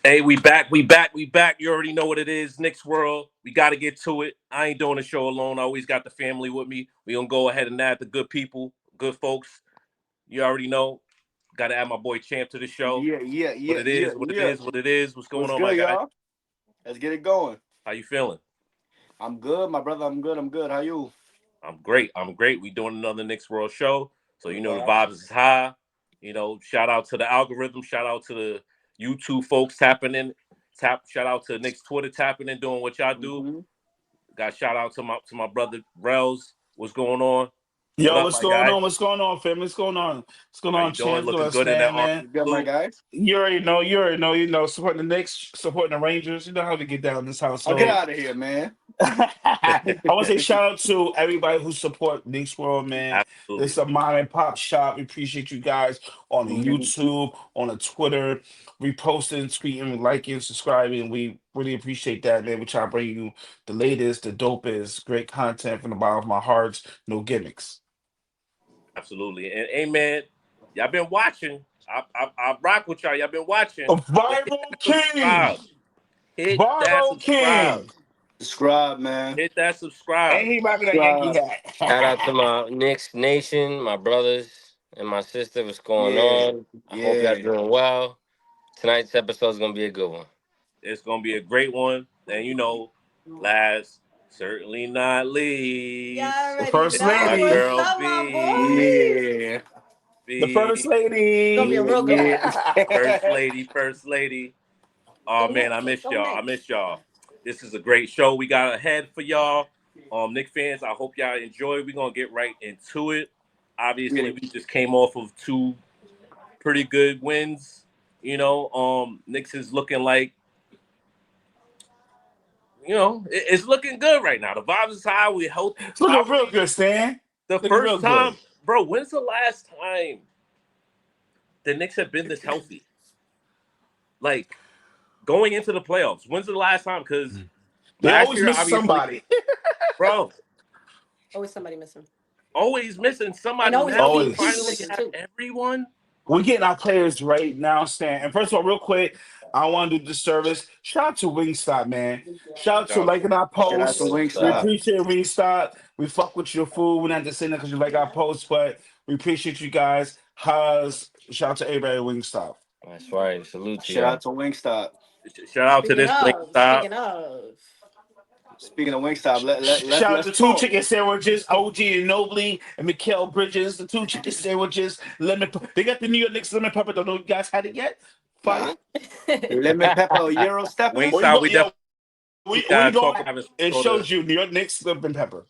Hey, we back, we back, we back. You already know what it is, Knicks World. We got to get to it. I ain't doing the show alone. I always got the family with me. We gonna go ahead and add the good people, good folks. You already know. Got to add my boy Champ to the show. Yeah, yeah, What yeah, it yeah, is, what it yeah. is, what it is. What's going What's on, my good, guy? y'all? Let's get it going. How you feeling? I'm good, my brother. I'm good. I'm good. How you? I'm great. I'm great. We doing another Knicks World show, so you All know the right. vibes is high. Shout out to the algorithm. Shout out to the YouTube folks tapping in. Shout out to Knicks Twitter tapping in, doing what y'all do. Mm-hmm. Got shout out to my brother Rells. What's going on? What Yo, up, what's my going guy? on? What's going on, fam? What's going on? What's going How you on, doing? champ? Good Looking good in that understand, orange man. You good, my blue. guy? You already know, supporting the Knicks, supporting the Rangers. You know how we get down in this I'll get household. out of here, man. I want to say shout out to everybody who support Knicks World, man. Absolutely, It's a mom and pop shop. We appreciate you guys on the Mhm. YouTube, on the Twitter, reposting, tweeting, liking, subscribing. We really appreciate that, man. We try to bring you the latest, the dopest, great content from the bottom of my heart. No gimmicks. absolutely. And hey, man, y'all been watching. I rock with y'all. Y'all been watching. A But hit viral that king. subscribe. Hit that Viral subscribe. King. Subscribe, man. Hit that subscribe. And he rocking that Yankee Subscribe. Shout out to hat. my Knicks Nation, my brothers and my sister. What's going Yeah, on? I hope y'all yeah. doing well. Tonight's episode is gonna be a good one. It's gonna be a great one. And last certainly not Y'all least, The already first it's know my lady. what's girl up, my boys. Yeah, The first B, It's gonna be a lady. yeah, real good one. first yeah. lady, first lady. Oh Go man, I Knicks. Let's missed go y'all. I Knicks. missed y'all. This is a great show we got ahead for y'all. Knick fans, I hope y'all enjoy. We're gonna get right into it. Yeah. Obviously, we just came off of two pretty good wins. Knicks is looking like, it's looking good right now. The vibes is high. We healthy. It's looking real Probably good, Stan. the Looking real first good. time, bro. When's the last time the Knicks have been this healthy? Like going into the playoffs. When's the last time? Because They last always year, miss obviously, somebody. bro, Always somebody missing. always missing And somebody. always Now the we peak finally Always. missing have too. everyone. We're getting our players right now, Stan. And first of all, real quick, I want to do the service. Shout out to Wingstop, man. Shout out Shout to out to liking our Shout out to posts. We Wingstop. appreciate Wingstop. We fuck with your food. We're not just saying that because you like our posts, but we appreciate you guys. Shout out to everybody at Wingstop. That's right. Salute to Shout out y'all. to Wingstop. Shout out to this link stop. Speaking of, Speaking of Wingstop, Shout out let's to two talk. chicken sandwiches, OG and Nobly and Mikael Bridges. The two chicken sandwiches, they got the New York Knicks lemon pepper. Don't know if you guys had it yet. Nah. Fire. Lemon pepper or Euro stepper. Where you Wingstop, go? we Yo, definitely where you gotta going? talk about some It sort of. shows you New York Knicks lemon pepper.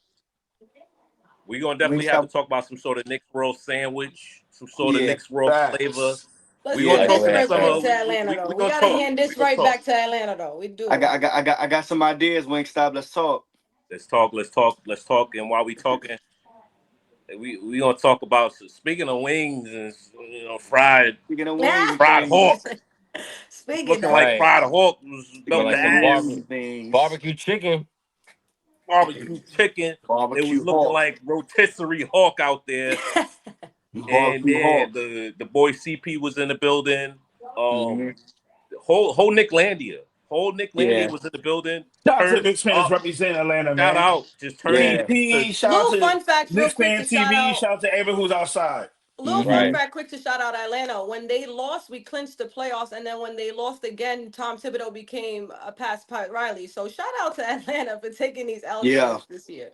We're gonna definitely have to Wingstop. talk about some sort of Knicks World sandwich, some sort of Yeah, Knicks World flavor. Facts. let's We're bring gonna yeah. That's talk this in the right, record summer. bro. to Atlanta though. We We gonna gotta talk. hand We this gonna right talk. back to Atlanta though. We I do. got, I got, I got, I got some ideas. Wingstop. Let's talk. Let's talk. Let's talk. Let's talk. And while we talking, we gonna talk about, speaking of wings and fried Speaking of wings Yeah. and things. hawk. It's Speaking looking That's of, like right. fried hawk was Looking about Speaking to like of some add wings barbecue and things. barbecue chicken. barbecue chicken. It was Barbecue looking hawk. like rotisserie hawk out there. And Barbecue then hawk. the boy CP was in the building. Hmm. Whole Nick Landia. Whole Nick Landia Yeah, was in the building. Shout out to the Turned Knicks fans up. representing Atlanta, Shout man. out. Just turned yeah. into CP, shout out little to fun facts, real Knicks quick fan to shout TV, out. shout out to everyone who's outside. Little fun Hmm. Right. fact, quick to shout out Atlanta. When they lost, we clinched the playoffs, and then when they lost again, Tom Thibodeau became a past Pat Riley. So shout out to Atlanta for taking these L's for Yeah, us this year.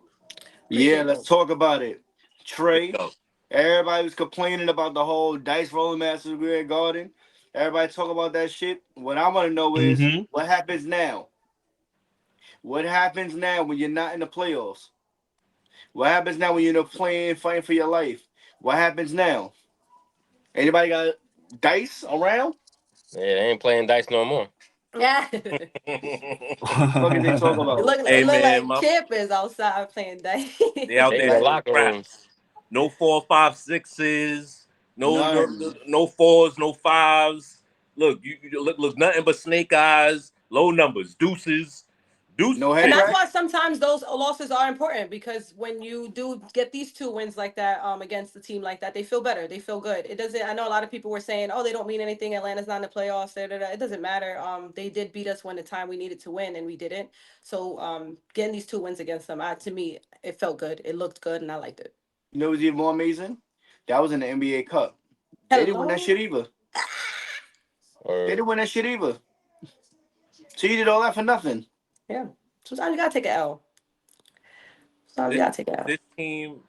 yeah. Appreciate Let's those. talk about it. there Trey. you go. Everybody was complaining about the whole dice rolling Masters Square Garden. Everybody talk about that shit. What I want to know is Mm-hmm. what happens now. What happens now when you're not in the playoffs? What happens now when you're playing, fighting for your life? What happens now? Anybody got dice around? Yeah, they ain't playing dice no more. Yeah. What can they talk about? Hey It look man, like Champ is outside playing dice. they out They in there the shooting locker room. craps. No 4 5 6s. None. No fours. No fives. Look, you look nothing but snake eyes. Low numbers. Deuces. Deuce, No And head that's crack. why sometimes those losses are important, because when you do get these 2 wins like that, against the team like that, they feel better. They feel good. It doesn't. I know a lot of people were saying, "Oh, they don't mean anything. Atlanta's not in the playoffs." Da, da, da. It doesn't matter. They did beat us when the time we needed to win, and we didn't. So, getting these 2 wins against them, to me, it felt good. It looked good, and I liked it. You know what's even more amazing? That was in the NBA Cup. They didn't win that Hello. shit either. They Or didn't win that shit either. So you did all that for nothing. Yeah. Sometimes you gotta take an L. Sometimes you this gotta take an L. this team,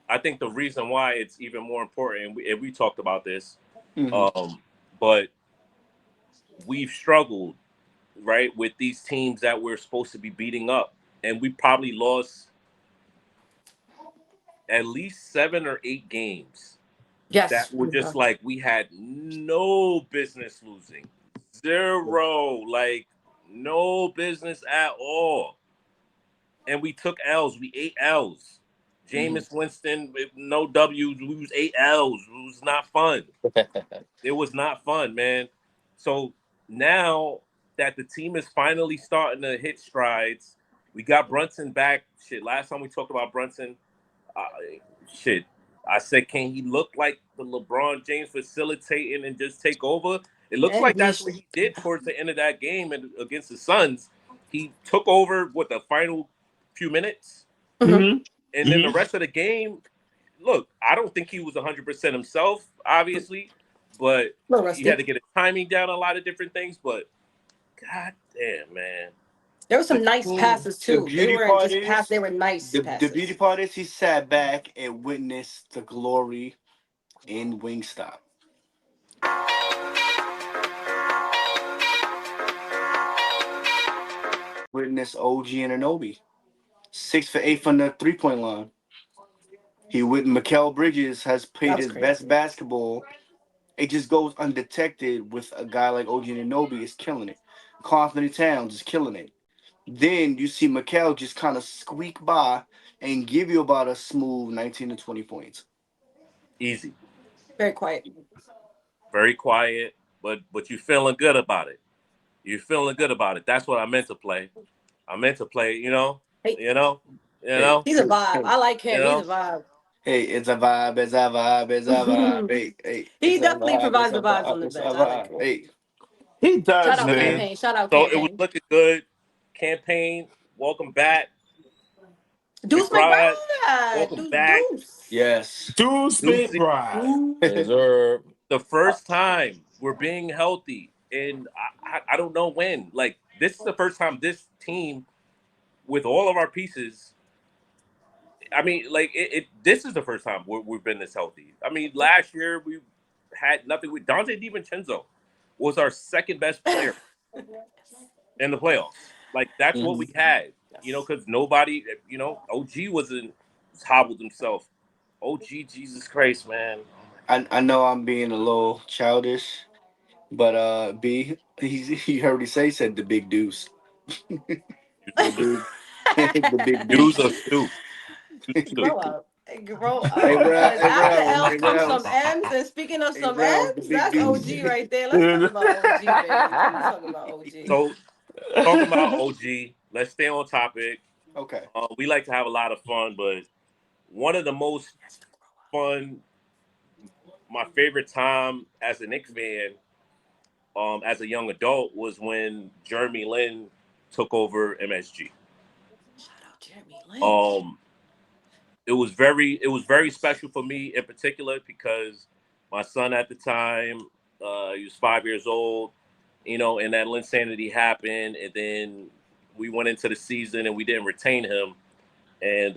I think the reason why it's even more important, and we talked about this, Mm-hmm. but we've struggled, right, with these teams that we're supposed to be beating up, and we probably lost at least 7 or 8 games Yes. that were just like we had no business losing, zero, like no business at all, and we took L's. We ate L's. Mm-hmm. Jameis Winston with no W's. We was 8 L's. It was not fun. It was not fun, man. So now that the team is finally starting to hit strides, we got Brunson back. Shit, last time we talked about Brunson, uh, shit, I said, can he look like the LeBron James facilitating and just take over? It looks And like that's what he did towards the end of that game against the Suns. He took over what the final few minutes, Mhm. and then the rest of the game. Look, I don't think he was 100% himself, obviously, but little he had rusty. to get his timing down, a lot of different things. But god damn, man, There were some the nice team. passes The too. They beauty weren't part just pass. is They were nice the beauty passes. part is he sat back and witnessed the glory in Wingstop. Witnessed OG and Anunoby. 6 for 8 from the 3-point line. He with Mikal Bridges has That played was his best crazy. basketball. It just goes undetected with a guy like OG Anunoby is killing it. Anthony Towns is killing it. Then you see Mikal just kind of squeak by and give you about a smooth 19 to 20 points. Easy, Very quiet. very quiet, but you feeling good about it. You're feeling good about it. That's what I meant to play. I meant to play. Hey, You know, you Hey, know, he's a vibe. hey, I like you him. He's a know. vibe. hey, it's a vibe, it's a vibe, it's a vibe. Hey, hey, He it's a definitely vibe, it's provides a the vibes on vibe, the it's a bench. I like vibe. him. Hey, He Shout does, out I mean, man. campaign. Shout out so it was campaign. looking good. Campaign, welcome back. Deuce McBride, McBride. welcome Deuce back. Deuce. yes. Deuce Lucy, McBride. reserve. the first time we're being healthy, and I don't know when. Like, this is the first time this team, with all of our pieces, I mean, like, this is the first time we've been this healthy. I mean, last year we had nothing. With Dante DiVincenzo was our second best player in the playoffs. Like, that's what hmm we had, Yes. because nobody, OG was hobbled himself. OG, Jesus Christ, man. I know I'm being a little childish, but B, he heard he say he said the big deuce. The big the big Dude's a deuce. stoop. Stoop. Grow up. Grow Hey up. Rel, Because hey after Rels, L's hey come some Rels, M's. And speaking of hey some Rels, the M's, big that's deuce. OG right there. Let's talk about OG, baby. Let's talk about OG. So, talking about OG, let's stay on topic. Okay. We like to have a lot of fun, but one of the most fun, my favorite time as a Knicks fan, as a young adult, was when Jeremy Lin took over MSG. Shout out Jeremy Lin. Um, it was very special for me in particular because my son at the time, he was 5 years old, and that Linsanity happened, and then we went into the season and we didn't retain him, and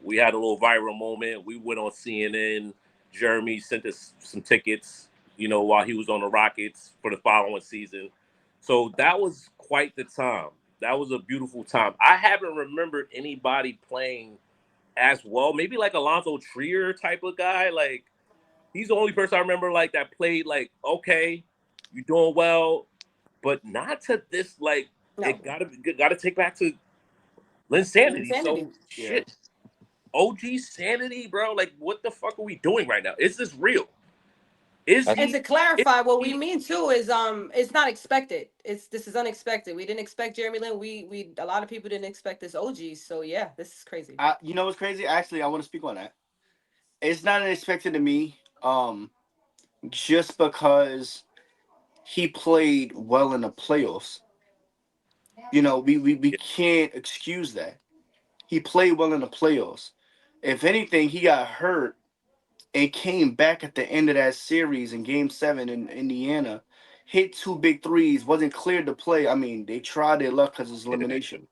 we had a little viral moment. We went on CNN. Jeremy sent us some tickets, while he was on the Rockets for the following season. So that was quite the time. That was a beautiful time. I haven't remembered anybody playing as well. Maybe like Alonzo Trier type of guy. Like, he's the only person I remember like that played like, okay, you're doing well, but not to this, like, No. it gotta take back to Linsanity. Insanity. So Yeah. shit. OG sanity, bro. Like, what the fuck are we doing right now? Is this real? Is And he? to Is clarify, what we he? mean too is it's not expected. This is unexpected. We didn't expect Jeremy Lin. We a lot of people didn't expect this OG. So yeah, this is crazy. You know what's crazy? Actually, I want to speak on that. It's not unexpected to me. Just because he played well in the playoffs. We can't excuse that. He played well in the playoffs. If anything, he got hurt and came back at the end of that series in Game 7 in Indiana, hit two big threes, wasn't cleared to play. I mean, they tried their luck because it's elimination.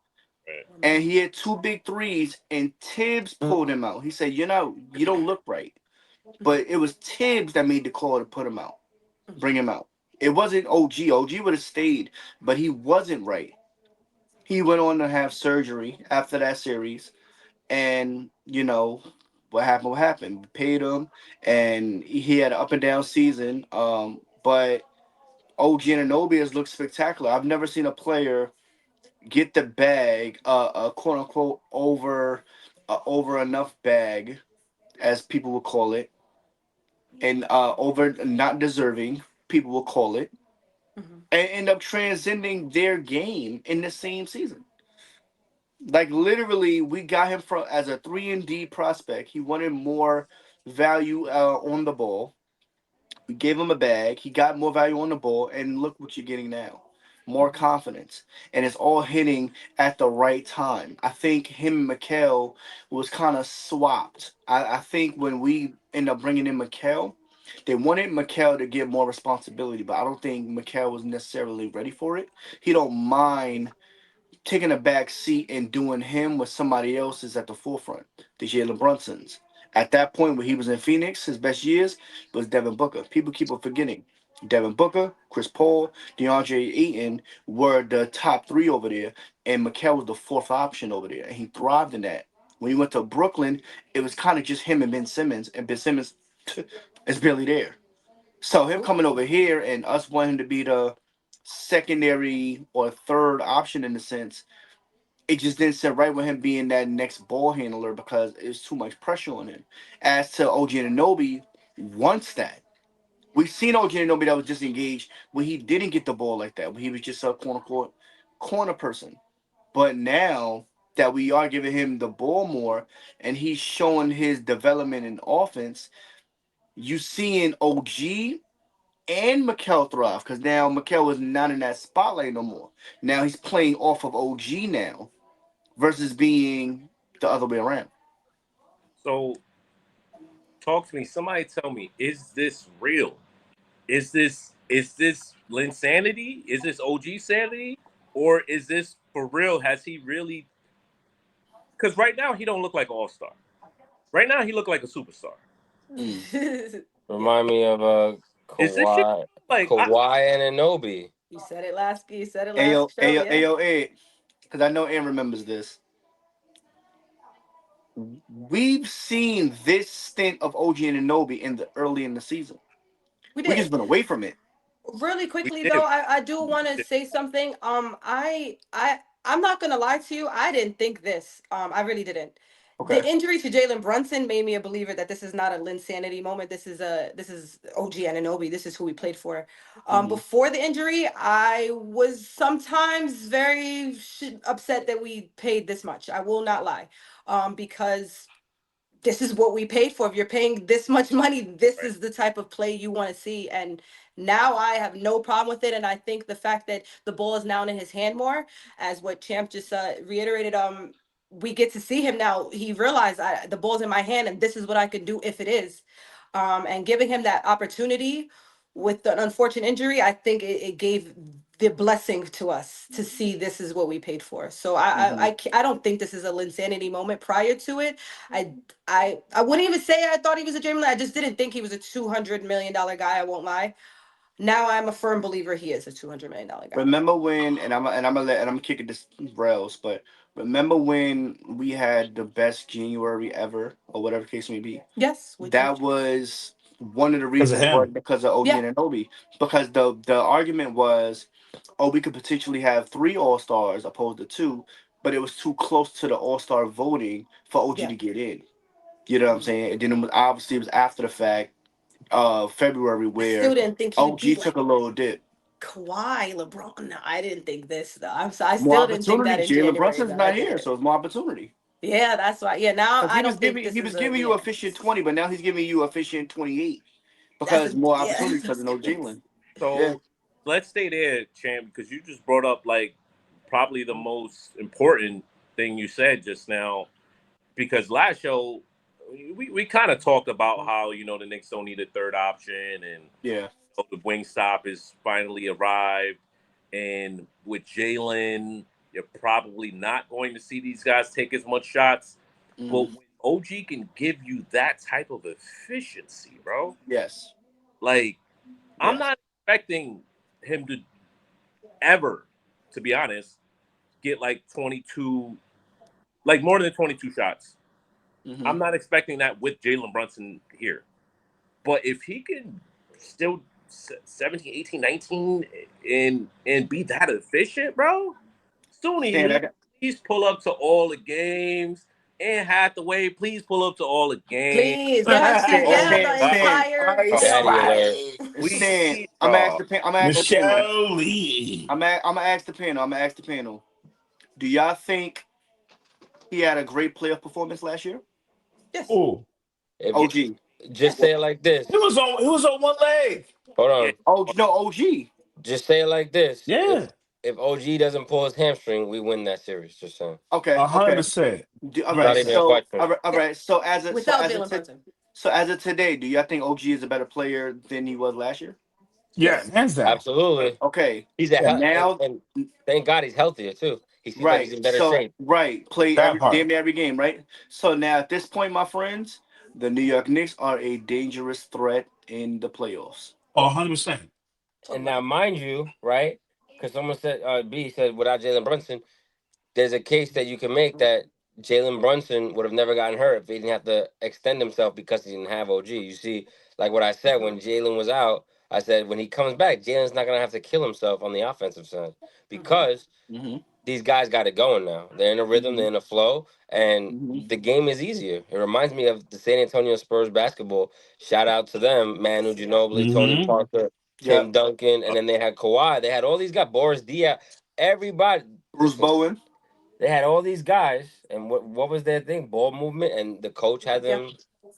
Right. And he hit two big threes, and Tibbs pulled him out. He said, you don't look right. But it was Tibbs that made the call to put him out, bring him out. It wasn't OG. OG would have stayed, but he wasn't right. He went on to have surgery after that series, and what happened. What happened? We paid him, and he had an up and down season. But OG Anunoby has looked spectacular. I've never seen a player get the bag, quote unquote over enough bag, as people will call it, and over not deserving, people will call it, Mhm. and end up transcending their game in the same season. Like literally, we got him from as a 3 and D prospect. He wanted more value on the ball. We gave him a bag. He got more value on the ball, and look what you're getting now. More Mhm. confidence, and it's all hitting at the right time. I think him and Mikal was kind of swapped. I think when we end up bringing in Mikal, they wanted Mikal to get more responsibility, but I don't think Mikal was necessarily ready for it. He don't mind taking a back seat and doing him with somebody else is at the forefront. The Jalen Brunsons. At that point when he was in Phoenix, his best years was Devin Booker. People keep on forgetting. Devin Booker, Chris Paul, DeAndre Ayton were the top three over there, and Mikal was the fourth option over there, and he thrived in that. When he went to Brooklyn, it was kind of just him and Ben Simmons, and Ben Simmons is barely there. So him True. coming over here and us wanting him to be the secondary or third option in a sense, it just didn't sit right with him being that next ball handler because it's too much pressure on him. As to OG Anunoby, wants that. We've seen OG Anunoby that was disengaged when he didn't get the ball like that, when he was just a quote unquote corner person. But now that we are giving him the ball more and he's showing his development in offense, you seeing OG and Mikal thrive because now Mikal is not in that spotlight no more. Now he's playing off of OG now versus being the other way around. So talk to me. Somebody tell me, is this real? Is this Linsanity? Is this OG sanity? Or is this for real? Has he really? Because right now he don't look like an all star. Right now he look like a superstar. Mm. Yeah, Remind me of Is this shit Kawhi, like? Kawhi and Anunoby. you said it last. You said it Ayo, last show. ayo, Yeah. ayo, A, because I know Aaron remembers this. We've seen this stint of OG and Anunoby in the early in the season. We We just did. been away from it. Really We quickly did. though, I do want to say something. I'm not gonna lie to you. I didn't think this. I really didn't. The Okay. injury to Jalen Brunson made me a believer that this is not a Linsanity moment. This is OG Anunoby. This is who we played for. Hmm. Before the injury, I was sometimes very upset that we paid this much. I will not lie, because this is what we paid for. If you're paying this much money, this Right. is the type of play you want to see. And now I have no problem with it. And I think the fact that the ball is now in his hand more, as what Champ just reiterated, we get to see him now. He realized the ball's in my hand, and this is what I can do if it is. And giving him that opportunity with the unfortunate injury, I think it gave the blessing to us to see this is what we paid for. So Hmm. I don't think this is a Linsanity moment. Prior to it, I I wouldn't even say I thought he was a Jeremy Lin. I just didn't think he was a $200 million guy. I won't lie. Now I'm a firm believer he is a $200 million guy. Remember when, and I'm gonna kick it this rails, but remember when we had the best January ever, or whatever the case may be? Yes, with That was one of the Because of reasons was him. because of OG yeah, and Anunoby. Because the argument was, oh, we could potentially have three All Stars opposed to two, but it was too close to the All Star voting for OG yeah. to get in. You know what I'm Mhm. saying? And then it was obviously it was after the fact. February I still where didn't think he'd OG be took like a little dip. Kawhi, LeBron. No, I didn't think this though. I More still didn't think opportunity. that in Jalen January Brunson's though. I not here, didn't. so it's more opportunity. Yeah, that's why. Yeah, now Because I don't think this he is was a giving you yeah. efficient 20, but now he's giving you efficient 28 That's because a more yeah. opportunity because That's of no different. Jalen. Yeah. So let's stay there, champ, because you just brought up like probably the most important thing you said just now. Because last show we kind of talked about how the Knicks don't need a third option, and Yeah. the wing stop is finally arrived, and with Jalen, you're probably not going to see these guys take as much shots. But Hmm. when OG can give you that type of efficiency, bro, Yes. like I'm Yes. not expecting him to ever, to be honest, get like 22, like more than 22 shots. Hmm. I'm not expecting that with Jalen Brunson here. But if he can still 17, 18, 19 and be that efficient, bro, Stoney, Stan, I got please pull up to all the games. And Hathaway, please pull up to all the games. Please Stan, get Stan, the Oh Stan, entire Ice my Daddy God. playoffs. alert. Spice. Stan. Please, dog. I'm gonna ask the panel. Michelle Lee. I'm gonna ask the panel. I'm gonna ask the panel. Do y'all think he had a great playoff performance last year? Yes. Oh, If you OG. just say it like this. he was on one leg. Hold Yeah. on. Oh no, OG. Just say it like this. Yeah, If OG doesn't pull his hamstring, we win that series. Just saying. Okay, a hundred okay. percent. All Hundred Not right. even a percent. So question. all Yeah. right. So Without Jalen Brunson. as of today, do y'all think OG is a better player than he was last year? Yeah, Yes. hands down. Absolutely. Okay. He's a Yeah, Now, and thank God he's healthier too. He seems like he's right. in better So shape. play that every part. damn near every game, right? So now at this point, my friends, the New York Knicks are a dangerous threat in the playoffs. 100%. Talk And about now, it. mind you, right? Because someone said, B said, without Jalen Brunson, there's a case that you can make that Jalen Brunson would have never gotten hurt if he didn't have to extend himself because he didn't have OG. You see, like what I said when Jalen was out, I said when he comes back, Jalen's not gonna have to kill himself on the offensive side Mm-hmm. because Hmm. these guys got it going now. They're in a rhythm, Hmm. they're in a flow, and Hmm. the game is easier. It reminds me of the San Antonio Spurs basketball. Shout out to them, Manu Ginobili, Tony Mm-hmm. Parker, Tim Yep. Duncan, and then they had Kawhi. They had all these guys, Boris Diaw, everybody. Bruce Listen, Bowen. they had all these guys, and what was their thing? Ball movement, and the coach had Yeah. them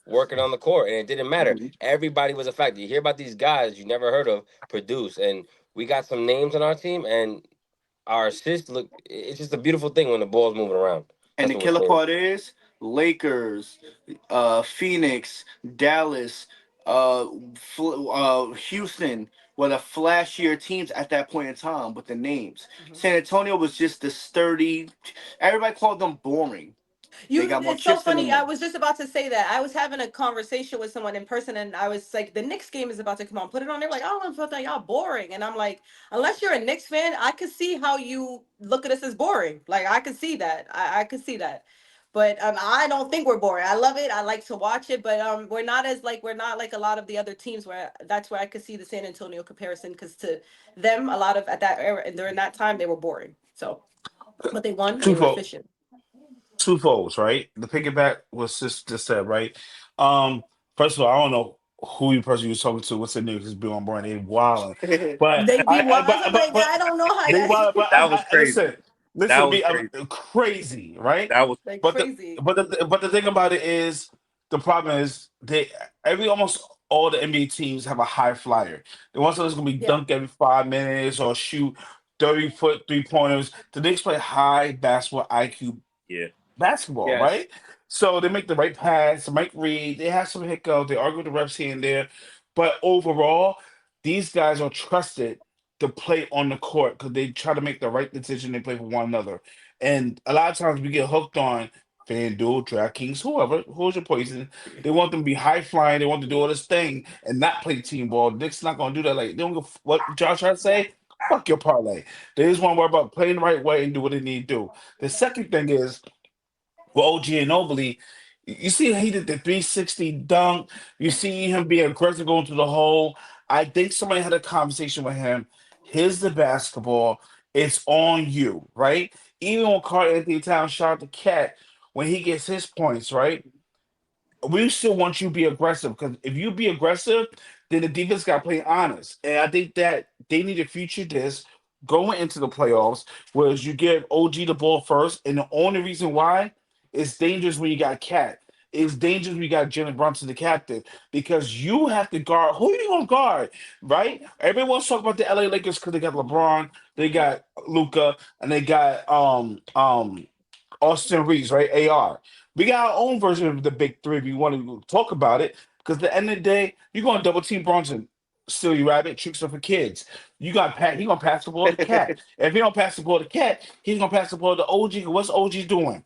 working on the court, and it didn't matter. Hmm. Everybody was a factor. You hear about these guys you never heard of produce, and we got some names on our team, and our assists look. It's just a beautiful thing when the ball's moving around. And That's the what we're killer seeing. part is Lakers, Phoenix, Dallas, Houston were the flashier teams at that point in time with the names. Mhm. San Antonio was just the sturdy. Everybody called them boring. They You, got more it's so chips than funny. I them. was just about to say that. I was having a conversation with someone in person, and I was like, "The Knicks game is about to come on. Put it on." They're like, "I don't know if that y'all boring," and I'm like, "Unless you're a Knicks fan, I could see how you look at us as boring. Like I could see that. I could see that." But I don't think we're boring. I love it. I like to watch it, but we're not like a lot of the other teams where that's where I could see the San Antonio comparison because to them a lot of at that era and during that time they were boring. So, but they won and they were Twofold. efficient. Twofolds, right? The piggyback was just said, right? Um, First of all, I don't know who you person you was talking to. What's the news? Is Bill on board? They wilding, but They be wild. I'm like, but I don't know how they y'all. wild. But That was crazy. listen, That listen to was me. I'm crazy. crazy, right? That was Like But the crazy. but the thing about it is the problem is they every almost all the NBA teams have a high flyer. They want someone that's gonna be Yeah. dunk every 5 minutes or shoot 30-foot 3 pointers. The Knicks play high basketball IQ yeah. basketball, Yes. right? So they make the right pass, Mike Reed, they have some hiccups, they argue with the refs here and there. But overall, these guys are trusted to play on the court because they try to make the right decision, they play for one another. And a lot of times we get hooked on FanDuel, DraftKings, whoever, who's your poison. They want them to be high flying, they want to do all this thing and not play team ball. Nick's not gonna do that. Like they don't give what Josh trying to Yeah. say. Fuck your parlay. They just want to worry about playing the right way and do what they need to do. The second thing is with OGSanity, you see he did the 360 dunk. You see him being aggressive going to the hole. I think somebody had a conversation with him. Here's the basketball. It's on you, right? Even when Carl Anthony Towns shot the cat, when he gets his points, right? we still want you to be aggressive because if you be aggressive, then the defense got to play honest. And I think that they need to future this going into the playoffs, whereas you give OG the ball first, and the only reason why it's dangerous when you got Cat. It's dangerous when you got Jalen Brunson, the captain, because you have to guard. Who are you gonna guard, right? Everyone wants to talk about the LA Lakers because they got LeBron, they got Luca, and they got Austin Reeves, right? AR. We got our own version of the big three. If you want to talk about it, because at the end of the day, you're going to double team Bronson. Still, you rabbit tricks are for kids. You got Pat. He gonna pass the ball to Cat. If he don't pass the ball to Cat, he's gonna pass the ball to OG. What's OG doing?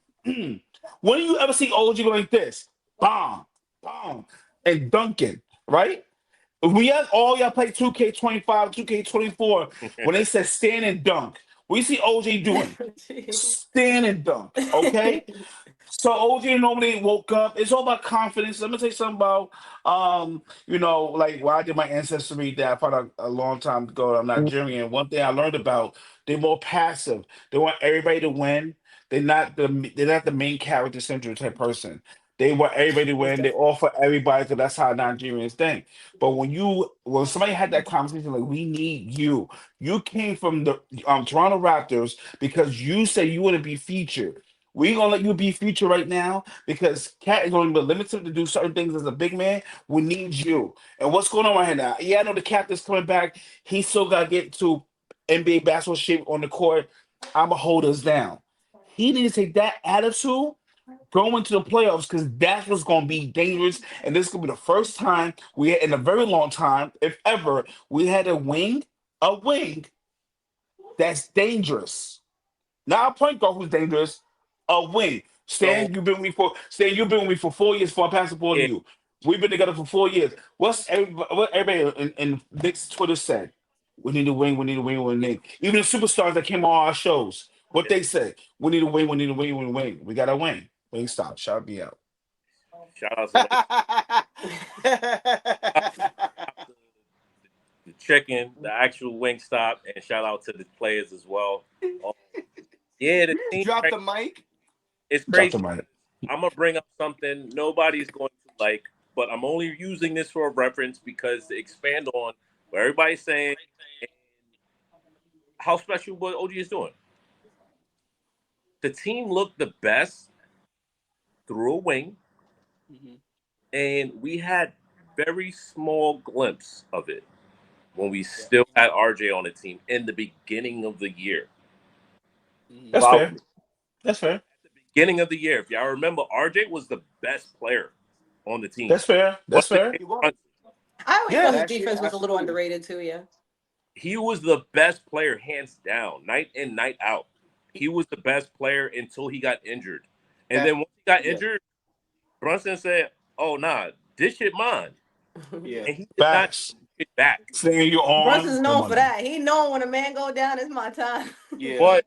When do you ever see OG like this? Bomb, bomb, and dunking, right? We have all y'all play 2K25, 2K24 when they said stand and dunk. We see OG doing stand and dunk, okay? So OG normally woke up. It's all about confidence. Let me tell you something about like why I did my ancestry that I found out a long time ago. I'm Nigerian. One thing I learned about they're more passive. They want everybody to win. They're not the main character central type person. They want everybody to win. They offer everybody because that's how Nigerians think. But when somebody had that conversation, like we need you. You came from the Toronto Raptors because you said you want to be featured. We ain't gonna let you be future right now because Cat is going to be limited to do certain things as a big man. We need you. And what's going on right here now? Yeah, I know the captain's coming back. He still got to get to NBA basketball shape on the court. I'ma hold us down. He needs to take that attitude going to the playoffs because that's what's going to be dangerous. And this is going to be the first time we had in a very long time, if ever, we had a wing that's dangerous. Not a point guard who's dangerous, a wing. So Stan, you've been with me for 4 years before I passed the ball to yeah, you. We've been together for 4 years. What everybody in Nick's Twitter said? We need a wing, we need a wing, we need a wing. Even the superstars that came on our shows, what yeah. they said, we need a wing, we need a wing, we need a wing. We got a wing. Wing stop. Shout me out. Shout out to Wayne. Shout out to the chicken, the actual wing stop, and shout out to the players as well. Um, yeah, the team Drop right the mic. it's Drop the crazy. mic. I'm gonna bring up something nobody's going to like, but I'm only using this for a reference because to expand on what everybody's saying and how special what OG is doing. The team looked the best through a wing, Mhm. and we had very small glimpse of it when we Yeah. still had RJ on the team in the beginning of the year. Mhm. That's Follow fair. me. That's fair. Beginning of the year, if y'all remember, RJ was the best player on the team. That's fair. That's Wasn't fair. He was. Brunson. I always thought Yeah. his Last year, defense was a little absolutely. underrated too. Yeah. He was the best player hands down, night in, night out. He was the best player until he got injured. And That then once he got yeah, injured, Brunson said, "Oh nah, this shit mine." yeah. And he did not Facts. get it back. Saying you're on Brunson's the known for money. that. He known when a man go down, it's my time. Yeah. But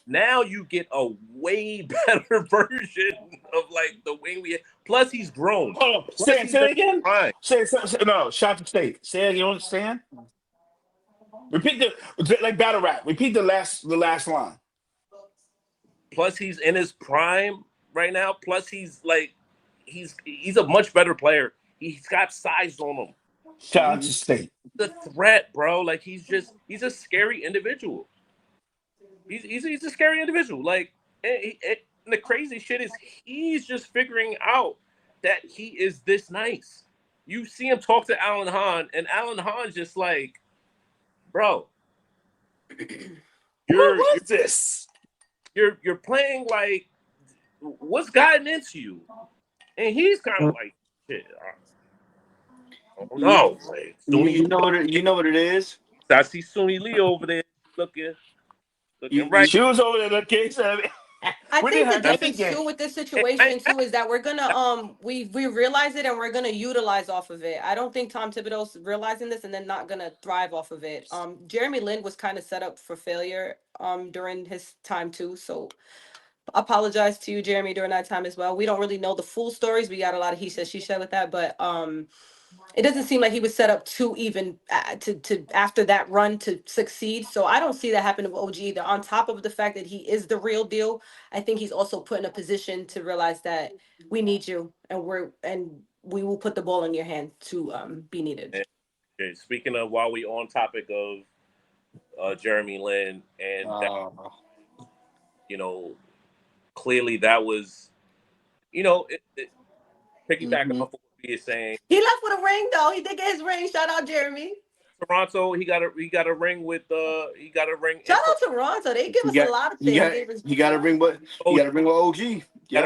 now you get a way better version of like the wing we had. Plus he's grown. Hold on. Plus Say he's in it his again. prime. No, shot to state. Say it, you understand? Repeat like battle rap. Repeat the last line. Plus he's in his prime right now. Plus he's a much better player. He's got size on him. Shout out Hmm. to state. The threat, bro. Like he's a scary individual. He's a scary individual. Like and the crazy shit is he's just figuring out that he is this nice. You see him talk to Alan Hahn, and Alan Hahn's just like, bro, What you're was this? you're playing like what's gotten into you, and he's kind of like, shit, I don't You, know. Like you Sunni, you know what you know what it is. I see Sunni Lee over there looking You, looking right. you She was over there looking. I We didn't think the have I nothing difference game. too with this mean, situation too is that we're gonna we realize it and we're gonna utilize off of it. I don't think Tom Thibodeau's realizing this and then not gonna thrive off of it. Jeremy Lin was kind of set up for failure during his time too. So apologize to you, Jeremy, during that time as well. We don't really know the full stories. We got a lot of he said she said with that, but it doesn't seem like he was set up to even to after that run to succeed. So I don't see that happening with OG either. On top of the fact that he is the real deal, I think he's also put in a position to realize that we need you, and we will put the ball in your hand to be needed. Okay, speaking of, while we on topic of Jeremy Lin, and that, you know, clearly that was, piggybacking off of what he is saying. He left with a ring though. He did get his ring. Shout out Jeremy. Toronto, he got a ring with he got a ring. Shout out Toronto. They give us a lot of things. He got a ring with OG. Got a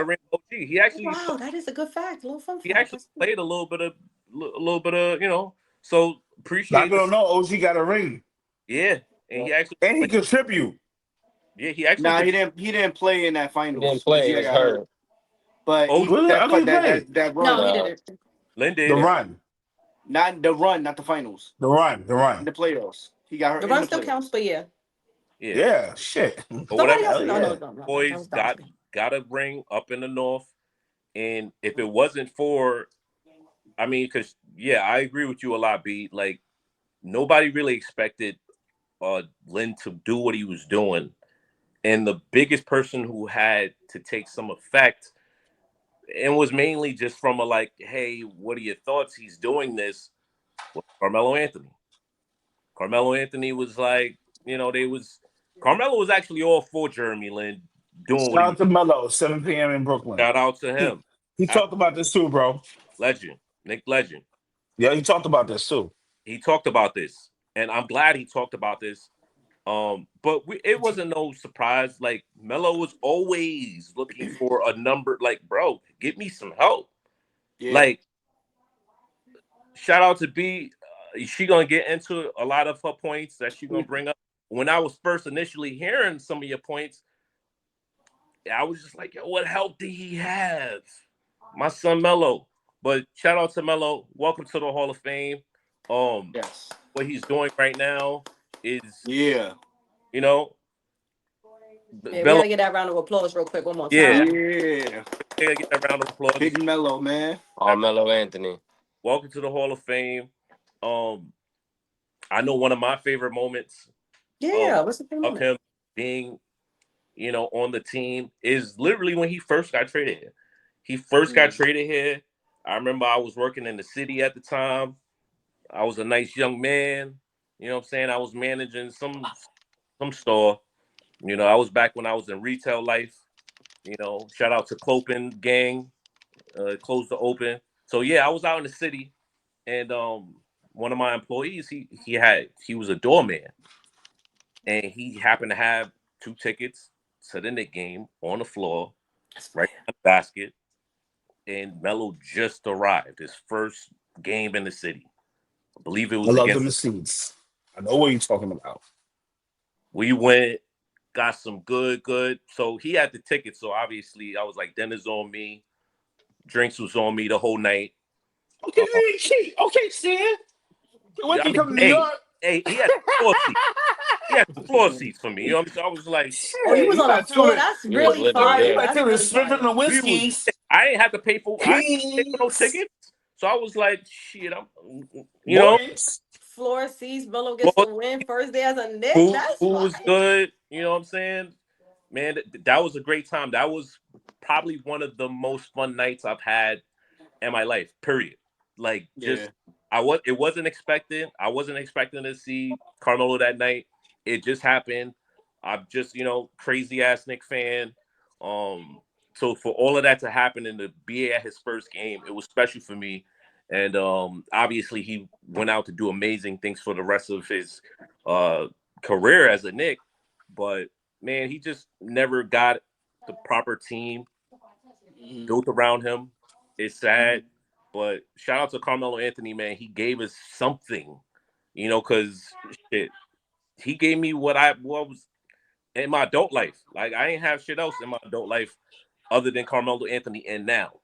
ring with OG. He actually wow, that is a good fact. A little fun fact. He actually played a little bit of so appreciate. People don't know OG got a ring. Yeah, and he contribute. Yeah, he actually. He didn't play in that finals. He didn't play. He was hurt. But that run. No, he didn't. Lin did. The run. Not the run, not the finals. The run. In the playoffs. He got hurt. The run still counts, but yeah. Yeah, shit. But whatever. Boys got a ring up in the North, and if it wasn't for, because I agree with you a lot, B. Like, nobody really expected Lin to do what he was doing, and the biggest person who had to take some effect, and was mainly just from a like, hey, what are your thoughts? He's doing this. Was Carmelo Anthony. Carmelo Anthony was like, Carmelo was actually all for Jeremy Lin doing. Shout out to Melo, 7 p.m. in Brooklyn. Shout out to him. He talked about this too, bro. Nick Legend. Yeah, he talked about this too. He talked about this, and I'm glad he talked about this. But it wasn't no surprise. Like, Melo was always looking for a number. Like, bro, get me some help. Yeah. Like, shout out to B. She gonna get into a lot of her points that she gonna bring up. When I was first initially hearing some of your points, I was just like, yo, what help did he have? My son Melo. But shout out to Melo. Welcome to the Hall of Fame. Yes. What he's doing right now is we gotta get that round of applause real quick. One more time. Yeah. Get that round of applause. Big Melo, man. Carmelo Anthony. Welcome to the Hall of Fame. I know one of my favorite moments what's the favorite of him being, on the team is literally when he first got traded here. He first got traded here. I remember I was working in the city at the time. I was a nice young man. You know what I'm saying? I was managing some store. I was back when I was in retail life. Shout out to Clopin gang. Closed the open. So I was out in the city, and one of my employees, he was a doorman, and he happened to have 2 tickets to the Knicks game on the floor, right in the basket. And Melo just arrived, his first game in the city. I believe it was against the Seeds. I know what you're talking about. We went, got some good. So he had the ticket. So obviously I was like, dinner's on me. Drinks was on me the whole night. Okay, okay, Stan. When you come to New York? Hey, he had floor seats. He had floor seats for me. You know what I'm saying? I was like, he was on the floor. That's really fire. The whiskeys. I ain't have to pay for no tickets. So I was like, shit, floor seats, Melo gets the win first day as a Knick. Who was good. You know what I'm saying? Man, that was a great time. That was probably one of the most fun nights I've had in my life, period. Like, it wasn't expected. I wasn't expecting to see Carmelo that night. It just happened. I'm just, crazy ass Knicks fan. So for all of that to happen and to be at his first game, it was special for me. And obviously he went out to do amazing things for the rest of his career as a Knick. But man, he just never got the proper team built around him. It's sad. But shout out to Carmelo Anthony, man. He gave us something, because he gave me what was in my adult life. Like, I ain't have shit else in my adult life other than Carmelo Anthony. And now,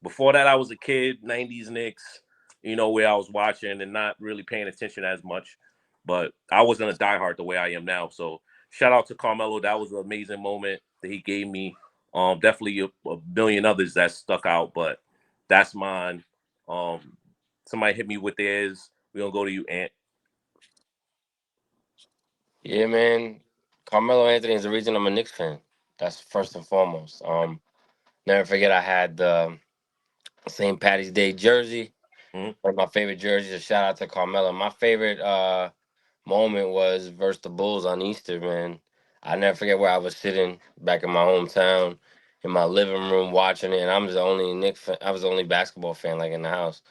before that, I was a kid, 90s Knicks, where I was watching and not really paying attention as much. But I wasn't a diehard the way I am now. So shout out to Carmelo. That was an amazing moment that he gave me. Definitely a billion others that stuck out, but that's mine. somebody hit me with theirs. We gonna go to you, Ant. Yeah, man. Carmelo Anthony is the reason I'm a Knicks fan. That's first and foremost. Never forget I had the St. Patty's Day jersey. Mhm. One of my favorite jerseys. A shout out to Carmelo. My favorite moment was versus the Bulls on Easter, man. I never forget where I was sitting back in my hometown in my living room watching it, and I'm the only I was the only basketball fan like in the house.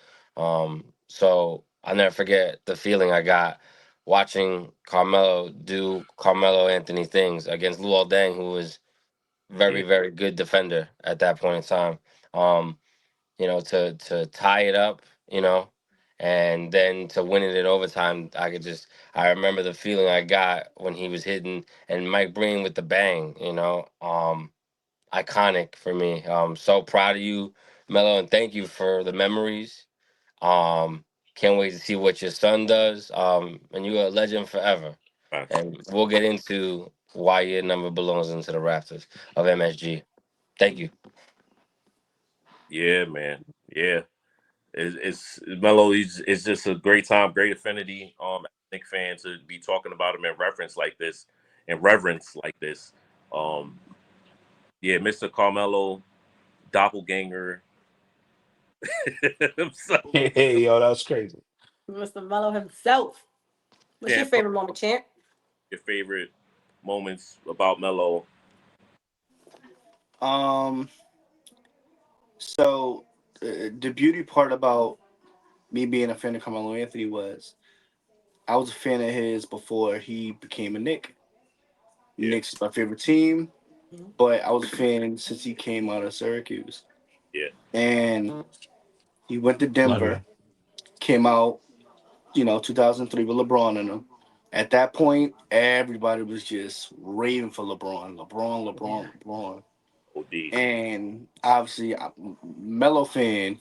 So I never forget the feeling I got watching Carmelo do Carmelo Anthony things against Luol Deng, who was Yeah, very good defender at that point in time. Um, to tie it up, and then to win it in overtime. I remember the feeling I got when he was hitting and Mike Breen with the bang, iconic for me. So proud of you, Melo, and thank you for the memories. Um, can't wait to see what your son does. And you're a legend forever. facts. And we'll get into why your number belongs into the rafters of MSG. Thank you. Yeah, man. Yeah, it's Melo. It's just a great time, great affinity. Knick fans to be talking about him in reference like this, in reverence like this. Um, yeah, Mr. Carmelo, doppelganger himself. Hey, yo, that was crazy. Mr. Melo himself. What's your Champ, favorite moment, champ? your favorite moments about Melo? Um, so the beauty part about me being a fan of Carmelo Anthony was I was a fan of his before he became a Knick. Yeah, Knicks is my favorite team, but I was a fan since he came out of Syracuse. yeah, And he went to Love Denver, you. came out, 2003 with LeBron in him. At that point, everybody was just raving for LeBron, LeBron, Yeah. LeBron, LeBron. OD. And obviously, Melo fan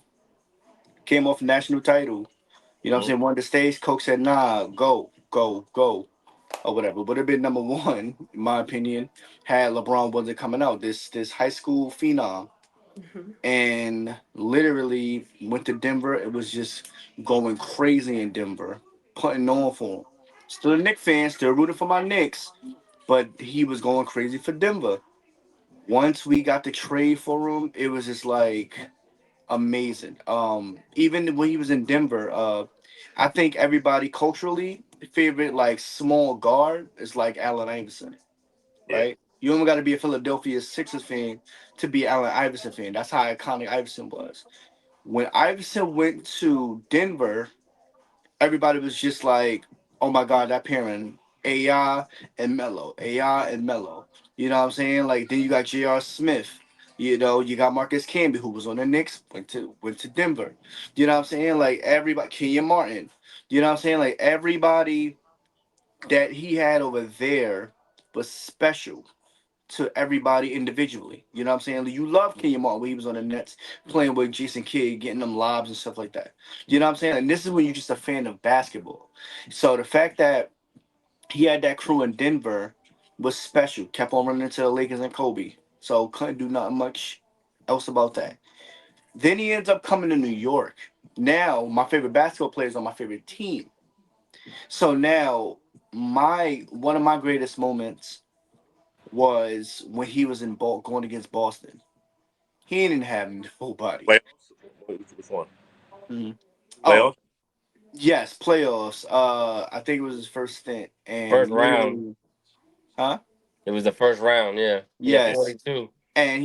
came off national title. You know what I'm Mhm. saying? Wanted to stage. Coach said, nah, go, go, go, or whatever. Would have been number one, in my opinion, had LeBron wasn't coming out. This high school phenom. Mhm. And literally went to Denver. It was just going crazy in Denver, putting on for him. Still a Knicks fan, still rooting for my Knicks, but he was going crazy for Denver. Once we got the trade for him, it was just like amazing. Even when he was in Denver, I think everybody culturally favorite like small guard is like Allen Iverson, Yeah, right? You only got to be a Philadelphia Sixers fan to be Allen Iverson fan. That's how iconic Iverson was. When Iverson went to Denver, everybody was just like, "Oh my God, that pairing, AI and Melo, AI and Melo." You know what I'm saying? Like then you got J.R. Smith. You got Marcus Camby who was on the Knicks, went to Denver. You know what I'm saying? Like everybody, Kenyon Martin. You know what I'm saying? Like everybody that he had over there was special to everybody individually. You know what I'm saying? You love Kenyon Martin when he was on the Nets playing with Jason Kidd, getting them lobs and stuff like that. You know what I'm saying? And this is when you're just a fan of basketball. So the fact that he had that crew in Denver was special. Kept on running into the Lakers and Kobe. So couldn't do nothing much else about that. Then he ends up coming to New York. Now my favorite basketball players on my favorite team. So now my one of my greatest moments was when he was in going against Boston. He didn't have nobody. playoffs. Which one? Mhm. Oh Playoffs. yes, playoffs. I think it was his first stint, First and round. literally, huh? It was the first round, yeah. He had Yes, 42. and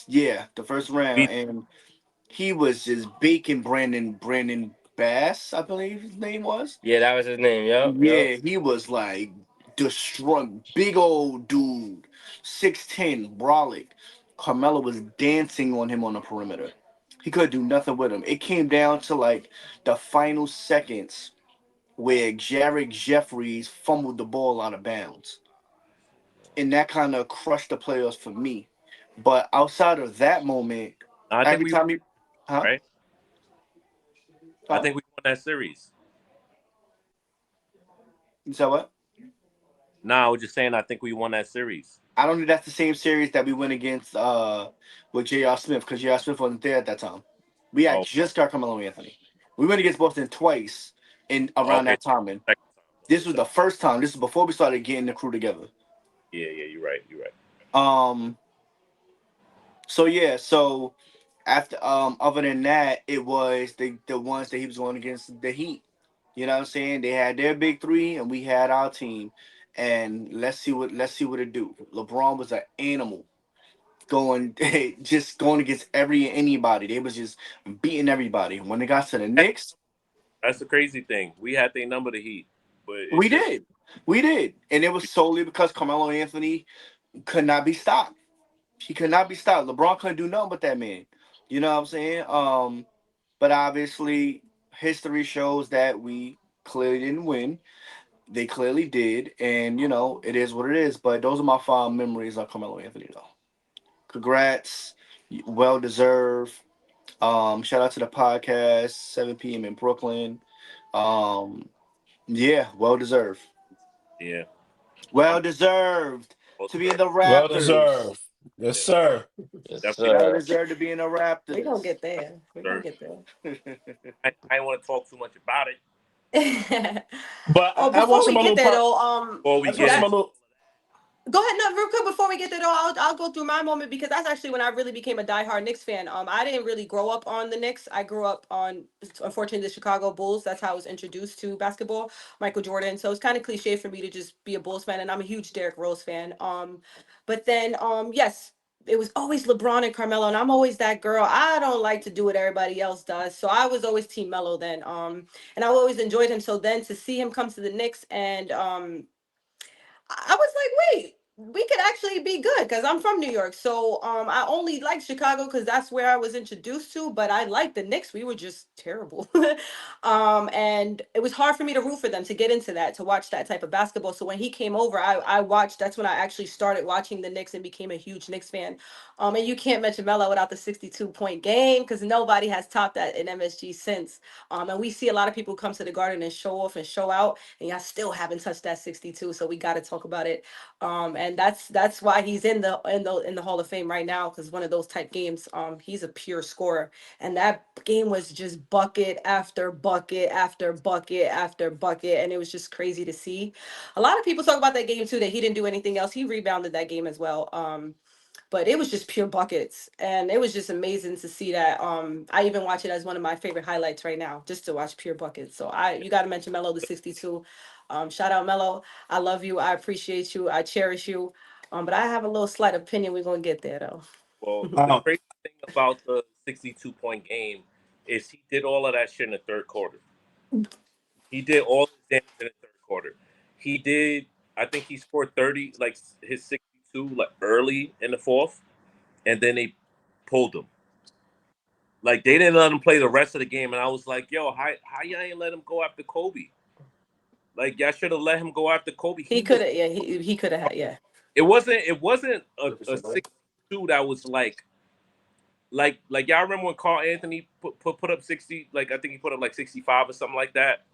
yeah, the first round, Beat. and he was just baking Brandon Bass, I believe his name was. Yeah, that was his name. Yep, yep. Yeah, he was like destroying big old dude, 6'10", brolic. Carmelo was dancing on him on the perimeter. He couldn't do nothing with him. It came down to like the final seconds where Jarek Jeffries fumbled the ball out of bounds. And that kind of crushed the playoffs for me. But outside of that moment, I think every we won, time you huh? right. I Huh? think we won that series. You said what? Nah, I was just saying. I think we won that series. I don't think that's the same series that we went against with J.R. Smith because J.R. Smith wasn't there at that time. We had Oh, just got Carmelo Anthony. We went against Boston twice in around Okay, that time. And second time. this was the first time. This is before we started getting the crew together. Yeah, yeah, you're right. You're right. Um. So yeah. So after other than that, it was the ones that he was going against the Heat. You know what I'm saying? They had their big three, and we had our team. And let's see what it do. LeBron was an animal going just going against anybody. They was just beating everybody. When they got to the Knicks, That's the crazy thing. We had their number to Heat, but we it's just did. We did. And it was solely because Carmelo Anthony could not be stopped. He could not be stopped. LeBron couldn't do nothing but that man. You know what I'm saying? But obviously history shows that we clearly didn't win. They clearly did, and it is what it is. But those are my fond memories of Carmelo Anthony, though. Congrats, well deserved. Shout out to the podcast, 7 p.m. in Brooklyn. Um, yeah, well deserved. yeah. I'm Well deserved well to be in deserved. the Well Raptors. deserved. Yes, Yeah, sir. Yes, definitely Well sir. deserved to be in the We gonna Raptors. get there. We gonna deserved. get there. I want to talk too much about it But Oh, I before want some we get little there part. though, before I we just want get some that into little. go ahead. No, real quick before we get there though, I'll go through my moment because that's actually when I really became a diehard Knicks fan. I didn't really grow up on the Knicks. I grew up on, unfortunately, the Chicago Bulls. That's how I was introduced to basketball, Michael Jordan. So it's kind of cliche for me to just be a Bulls fan, and I'm a huge Derrick Rose fan. But then yes. It was always LeBron and Carmelo, and I'm always that girl. I don't like to do what everybody else does, so I was always Team Melo then. And I always enjoyed him. So then to see him come to the Knicks and I was like, wait, we could actually be good because I'm from New York. So I only liked Chicago because that's where I was introduced to, but I liked the Knicks. We were just terrible. And it was hard for me to root for them to get into that, to watch that type of basketball. So when he came over, I watched, that's when I actually started watching the Knicks and became a huge Knicks fan. And you can't mention Melo without the 62-point game because nobody has topped that in MSG since. And we see a lot of people come to the Garden and show off and show out, and y'all still haven't touched that 62. So we got to talk about it. And that's why he's in the Hall of Fame right now because one of those type games. He's a pure scorer, and that game was just bucket after bucket after bucket after bucket, and it was just crazy to see. A lot of people talk about that game too that he didn't do anything else. He rebounded that game as well. But it was just pure buckets, and it was just amazing to see that. I even watch it as one of my favorite highlights right now, just to watch pure buckets. So you got to mention Melo the 62. Shout out Melo. I love you. I appreciate you. I cherish you. But I have a little slight opinion. We're gonna get there though. well, the Um, crazy thing about the 62-point game is he did all of that shit in the third quarter. He did all his damage in the third quarter. He did. I think he scored 30, like his 62, like early in the fourth, and then they pulled him. Like they didn't let him play the rest of the game, and I was like, "Yo, how y'all ain't let him go after Kobe? Like y'all should have let him go after Kobe. He He could was. have. Yeah, he could have had. Yeah. It wasn't a 62 that was like y'all remember when Carl Anthony put up 60, like I think he put up like 65 or something like that.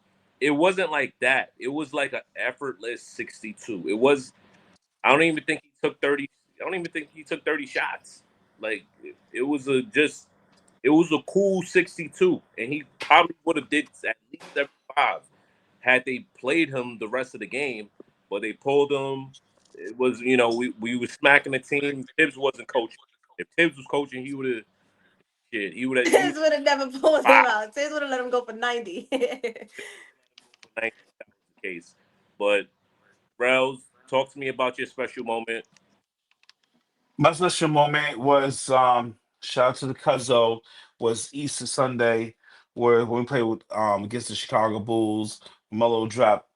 It wasn't like that. It was like an effortless 62. It was. I don't even think he took 30. I don't even think he took 30 shots. Like it was a just. It was a cool 62, and he probably would have did at least 75 had they played him the rest of the game. But they pulled him. It was we were smacking the team. Tibbs wasn't coaching. If Tibbs was coaching, he would have shit. He would Tiz would have never pulled him five. out. Tiz would have let him go for 90. For 90 if that was the case. But Rells, talk to me about your special moment. my special moment was shout out to the Cuzzo, was Easter Sunday where when we played with against the Chicago Bulls, Melo dropped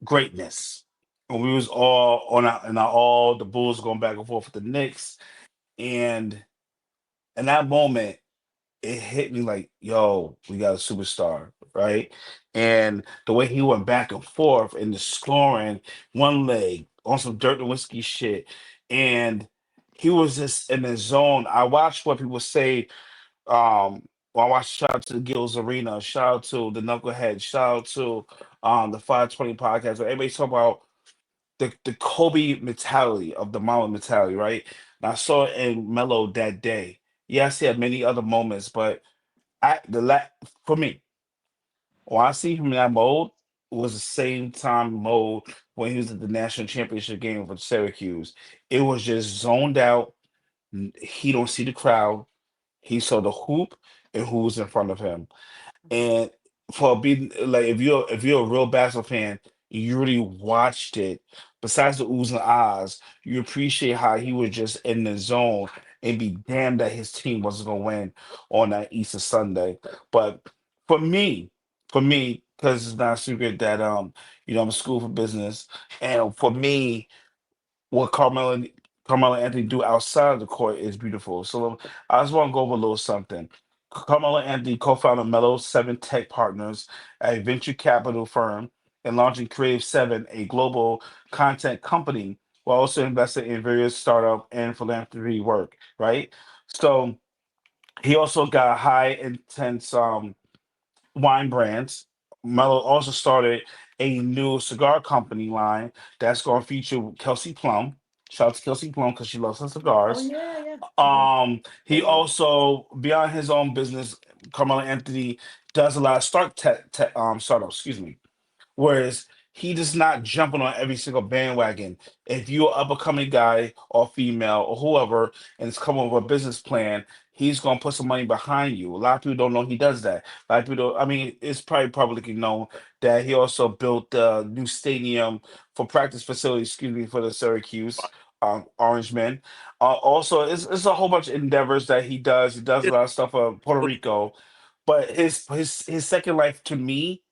greatness. And we was all on our, and all the Bulls going back and forth with the Knicks. And in that moment, it hit me like, yo, we got a superstar, right? And the way he went back and forth and the scoring, one leg on some dirt and whiskey shit. And he was just in the zone. I watched what people say. I watched shout out to the Gills Arena, shout out to the Knucklehead, shout out to the 520 podcast. Where everybody talk about the Kobe mentality of the Mamba mentality, right? And I saw it in Melo that day. Yes, he had many other moments, but I the la- for me, When I see him in that mode, it was the same time mode when he was at the national championship game with Syracuse. It was just zoned out. He don't see the crowd. He saw the hoop and who was in front of him. And for being like, if you're a real basketball fan, you really watched it. Besides the oohs and ahs, you appreciate how he was just in the zone and be damned that his team wasn't gonna win on that Easter Sunday. But for me, because it's not a secret that I'm in school for business, and for me, what Carmelo Anthony do outside of the court is beautiful. So I just want to go over a little something. Carmelo Anthony co-founded Melo 7 Tech Partners, a venture capital firm, and launching Creative 7, a global content company, while also invested in various startup and philanthropy work. Right. So he also got high intense wine brands. Mello also started a new cigar company line that's going to feature Kelsey Plum. Shout out to Kelsey Plum because she loves her Oh cigars. yeah, yeah. Mhm. He also, beyond his own business, Carmelo Anthony does a lot of startups. Excuse me. Whereas he does not jumping on every single bandwagon. If you're an up and coming guy or female or whoever and it's coming with a business plan, he's gonna put some money behind you. A lot of people don't know he does that. A lot of people don't, I mean, it's probably publicly known that he also built a new stadium for practice facilities, excuse me, for the Syracuse Orange Men. Also, it's a whole bunch of endeavors that he does. He does a Just lot of stuff for Puerto Rico. But his second life to me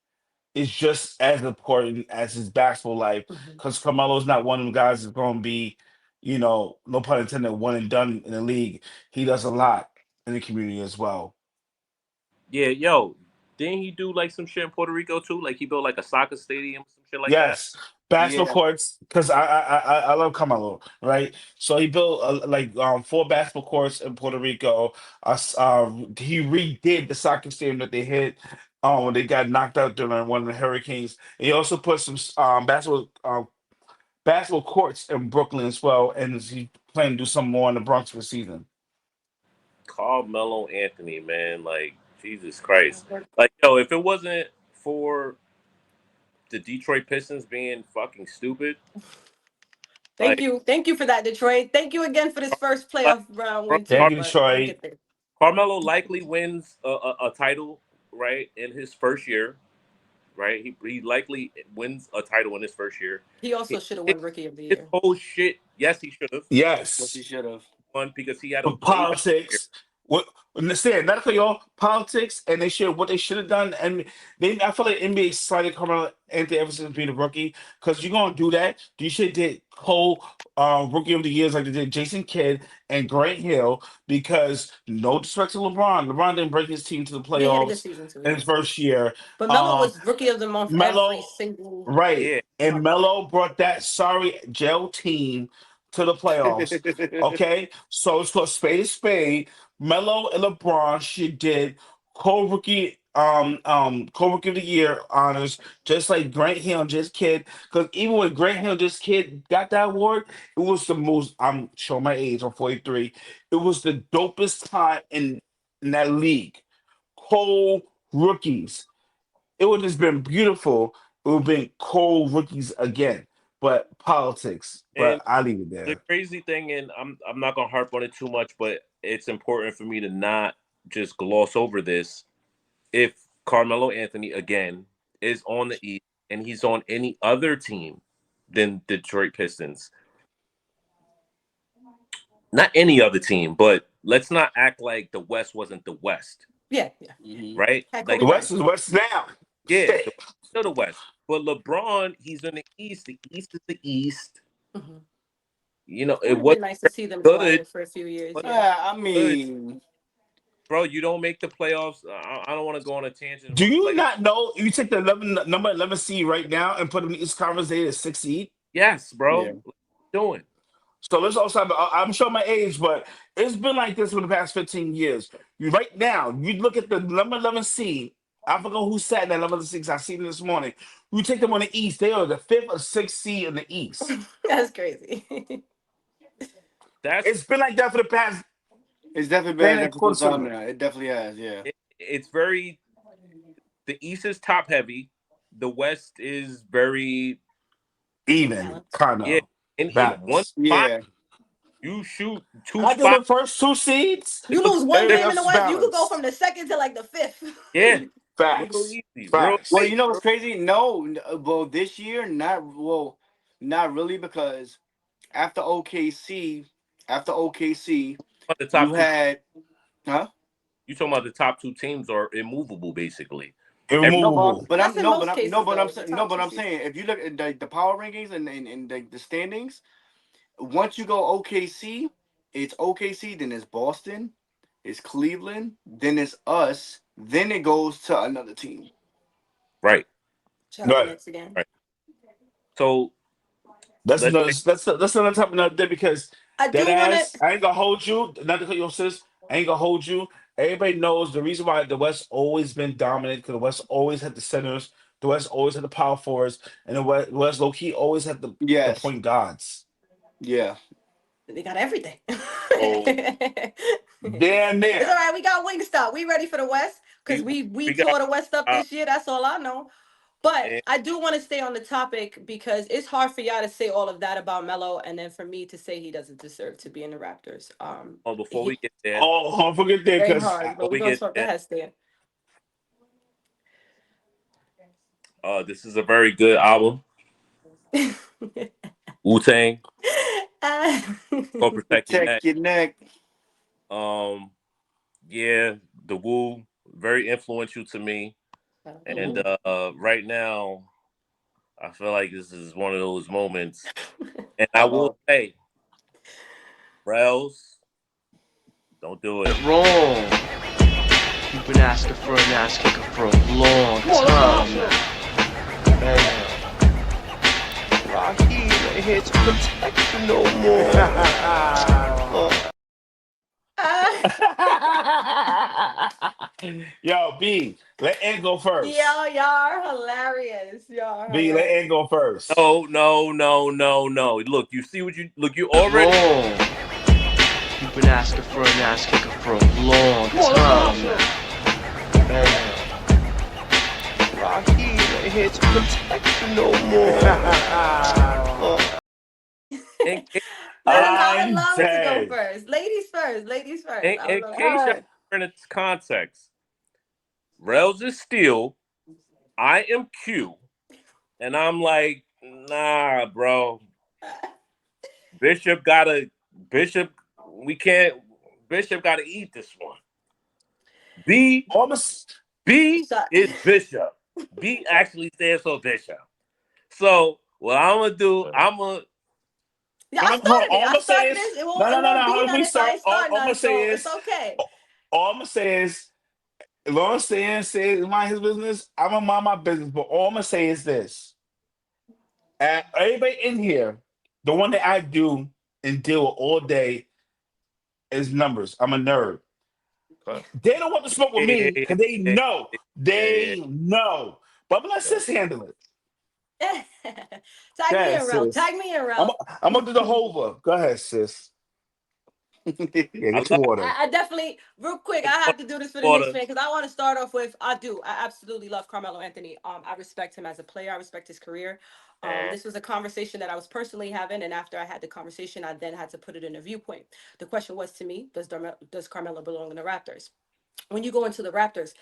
is just as important as his basketball life Mhm. because Carmelo's not one of them guys that's going to be, no pun intended, one and done in the league. He does a lot in the community as well. yeah, yo, didn't he do like some shit in Puerto Rico too? Like he built like a soccer stadium, some shit like that. Yes, basketball Yeah. courts because I love Carmelo, right? So he built like four basketball courts in Puerto Rico. He redid the soccer stadium that they hit when they got knocked out during one of the hurricanes. And he also put some basketball courts in Brooklyn as well, and he planning to do some more in the Bronx this season. Carmelo Anthony, man, like Jesus Christ, like yo, if it wasn't for the Detroit Pistons being fucking stupid, like Thank you for that, Detroit. Thank you again for this first playoff round bro, win Thank too. you, But we'll Detroit. get there. Carmelo likely wins a title, right, in his first year, right? He likely wins a title in his first year. He also He, should have his, won Rookie of the his Year. whole shit, yes, he should have Yes, he Yes. should have. won because he had a For way better year. politics. What understand not for y'all politics and they should what they should have done and I feel like NBA slighted Carmelo Anthony ever since being a rookie because you're gonna do that. You should did Cole rookie of the years like they did Jason Kidd and Grant Hill because no disrespect to LeBron. LeBron didn't bring his team to the Yeah, he had a good playoffs season too. in Yeah, his first year. but Melo Um was Rookie of the Month every Melo single Right. Yeah, And month. Melo brought that sorry jail team to the playoffs. Okay. So it's called spade to spade. Melo and LeBron should did co-rookie of the year honors, just like Grant Hill and just kid. Because even when Grant Hill and just kid got that award, it was the most I'm showing my age, I'm 43. It was the dopest time in that league. Co-rookies. It would have just been beautiful. It would have been cold rookies again. But politics. and But I leave it the there. crazy thing, and I'm not gonna harp on it too much, but it's important for me to not just gloss over this. If Carmelo Anthony again is on the East and he's on any other team than Detroit Pistons, not any other team, but let's not act like the West wasn't the West, Yeah, yeah. Hmm. right? Had Like, Kobe The West Bryant. is West now. yeah, Shit. the West is still the West, but LeBron, he's in the East. The East is the East. Hmm. You know, It it would have been wasn't nice to see them good, together for a few years. but Yeah. I good, mean, bro. You don't make the playoffs. I don't want to go on a tangent Do about you like, not know you take the number 11 seed right now and put them in the East Conference, they at 6 seed? yes, bro. yeah. What you doing? So let's also I'm showing my age, but it's been like this for the past 15 years. You right now, you look at the number 11 seed. I forgot who sat in that number 6. I seen it this morning. You take them on the East, they are the fifth or sixth seed in the East. That's crazy. That's It's been like that for the past It's definitely been 10 like and that for some quarter time century. now. It definitely has, yeah. it's very the East is top heavy. The West is very Even, Balance. kind yeah. of. In one Balance. spot, Yeah. you shoot two After the spots. first two seeds, You lose one everything game in else the is West, you could go from balanced. the second to like the fifth. Yeah, real Facts. easy, real Well, Facts. you tight. know what's crazy? No, well, this year, not really, because after OKC, But the you top two, had, huh? you talking about the top two teams are immovable, basically. Every No, Immovable. That's in most cases, though. The top two I'm seeds. saying, if you look at the power rankings and the standings, once you go OKC, it's OKC, then it's Boston, it's Cleveland, then it's us, then it goes to another team. right, Shout out the Right. Knicks again. right. So That's let's another say, that's another topic another day because I that do want to. ass, I ain't gonna hold you, not to cut your sis, I ain't gonna hold you. Everybody knows the reason why the West always been dominant because the West always had the centers, the West always had the power forwards, and the West low key always had the Yes. point guards. Yeah. They got everything. oh, Damn It's all near. right. We got Wingstop. We ready for the West because we we we got tore the West up this year. That's all I know. But and I do want to stay on the topic because it's hard for y'all to say all of that about Melo, and then for me to say he doesn't deserve to be in the Raptors. before we get there, Oh, don't forget there Very because hard. before But we're we gonna get talk. Go there, ahead, Stan. this is a very good album. Wu Tang, go protect your neck. Protect your neck. Um, yeah, the Wu very influential to me, and Mhm. right now I feel like this is one of those moments. And I will Uh-oh. say, Rells, don't do it. Wrong. You've been asking for an ass kicker for a long time now. Man, Rocky ain't here to protect you no more. Yo, B, let Ant go Yo, first. y'all are hilarious. Y'all are B, let hilarious. Ant go first. No, no, no, no, no. Look, you see what you look. You already Wrong. You've been asking for an ass kicker for a long time now. Man, Rocky ain't here to protect you no more. in, in, Listen, I would I'm love to go dead. first. Ladies first. Ladies first. I would in love to go case you're first. in its context. Rells is Steel. I am Q, and I'm like, nah, bro. Bishop gotta Bishop. We can't. Bishop gotta eat this one. B Almost. B So, is Bishop. B actually stands for Bishop. So what I'm gonna do, I'm gonna yeah, I Hold on, started it. all I'm I gonna say started is this. It no, won't. no, It no, no. won't be How do none we if I start? ain't All, start all I'm none. gonna say So it's is, okay. all I'm gonna say is, as long as Stan says mind his business, I'm gonna mind my business. But all I'm gonna say is this: and everybody in here, the one that I do and deal with all day is numbers. I'm a nerd. They don't want to smoke with yeah, me yeah, because they yeah, know, yeah, they know. But I'm gonna let yeah. sis handle it. Tag Go me ahead, in, Rel. sis. Tag me in, I'm, Rel. I'm gonna do the hover. Go ahead, sis. Yeah, I get your love water. I definitely, real quick, I have to do this for the Knicks water. fan because I want to start off with I do. I absolutely love Carmelo Anthony. I respect him as a player. I respect his career. This was a conversation that I was personally having, and after I had the conversation, I then had to put it in a viewpoint. The question was to me: does Carmelo belong in the Raptors? When you go into the Raptors,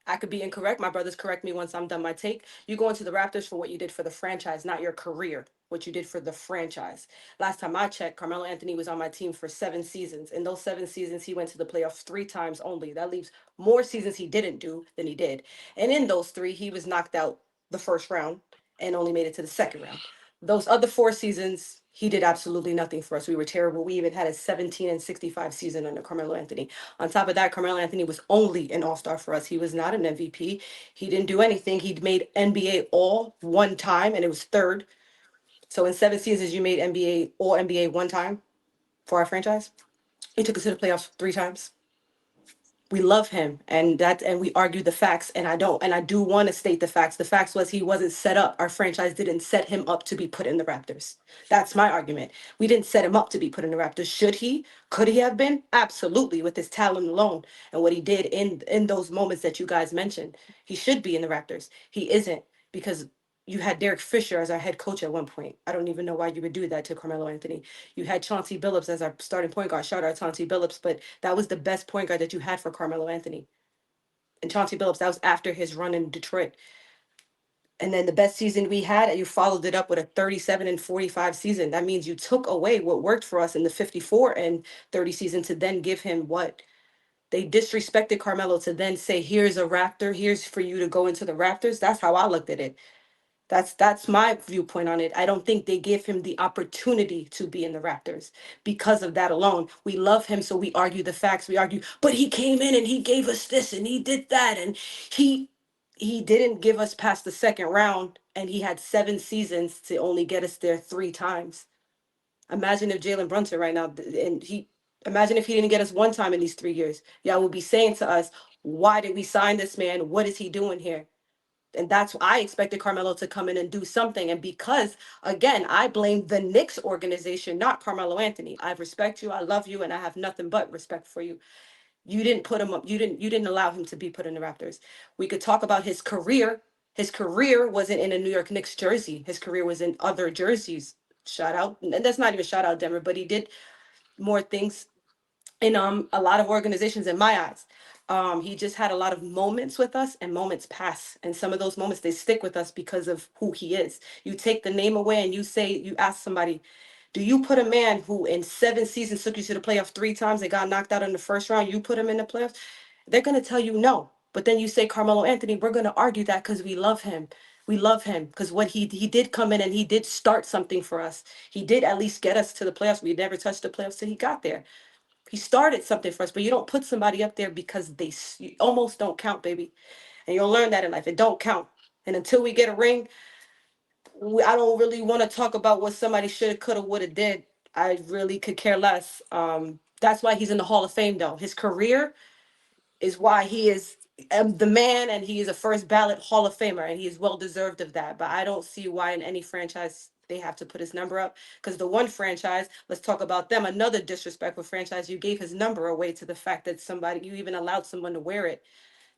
I could be incorrect. My brothers correct me once I'm done my take. You go into the Raptors for what you did for the franchise, not your career. What you did for the franchise. Last time I checked, Carmelo Anthony was on my team for 7 seasons. In those 7 seasons, he went to the playoffs 3 times only. That leaves more seasons he didn't do than he did. And in those three, he was knocked out the first round and only made it to the second round. Those other 4 seasons, he did absolutely nothing for us. We were terrible. We even had a 17-65 season under Carmelo Anthony. On top of that, Carmelo Anthony was only an all-star for us. He was not an MVP. He didn't do anything. He made NBA all one time, and it was third. So in 7 seasons, you made NBA all NBA one time for our franchise. He took us to the playoffs 3 times. We love him, and we argue the facts, and I do want to state the facts. The facts was he wasn't set up. Our franchise didn't set him up to be put in the Raptors. That's my argument. We didn't set him up to be put in the Raptors. Should he? Could he have been? Absolutely, with his talent alone and what he did in those moments that you guys mentioned. He should be in the Raptors. He isn't, because you had Derek Fisher as our head coach at one point. I don't even know why you would do that to Carmelo Anthony. You had Chauncey Billups as our starting point guard. Shout out Chauncey Billups, but that was the best point guard that you had for Carmelo Anthony. And Chauncey Billups, that was after his run in Detroit. And then the best season we had, you followed it up with a 37-45 season. That means you took away what worked for us in the 54-30 season to then give him what? They disrespected Carmelo to then say, here's a Raptor, here's for you to go into the Raptors. That's how I looked at it. That's my viewpoint on it. I don't think they gave him the opportunity to be in the Raptors because of that alone. We love him, so we argue the facts. We argue, but he came in and he gave us this and he did that, and he didn't give us past the second round, and he had 7 seasons to only get us there 3 times. Imagine if Jalen Brunson right now, imagine if he didn't get us 1 time in these 3 years. Y'all will be saying to us, why did we sign this man? What is he doing here? And that's why I expected Carmelo to come in and do something. And because, again, I blame the Knicks organization, not Carmelo Anthony. I respect you, I love you, and I have nothing but respect for you. You didn't put him up. You didn't allow him to be put in the Raptors. We could talk about his career. His career wasn't in a New York Knicks jersey. His career was in other jerseys. Shout out. And that's not even shout out Denver, but he did more things in a lot of organizations in my eyes. He just had a lot of moments with us, and moments pass, and some of those moments, they stick with us because of who he is. You take the name away and you ask somebody, do you put a man who in 7 seasons took you to the playoffs 3 times and got knocked out in the first round, you put him in the playoffs? They're going to tell you no. But then you say Carmelo Anthony, we're going to argue that because we love him. We love him because what he did come in and he did start something for us. He did at least get us to the playoffs. We never touched the playoffs till he got there. He started something for us, but you don't put somebody up there because you almost don't count, baby. And you'll learn that in life. It don't count. And until we get a ring, I don't really want to talk about what somebody should have, could have, would have did. I really could care less. That's why he's in the Hall of Fame, though. His career is why he is the man, and he is a first ballot Hall of Famer, and he is well deserved of that. But I don't see why in any franchise they have to put his number up, because the one franchise, let's talk about them, another disrespectful franchise, you gave his number away to the fact that you even allowed someone to wear it,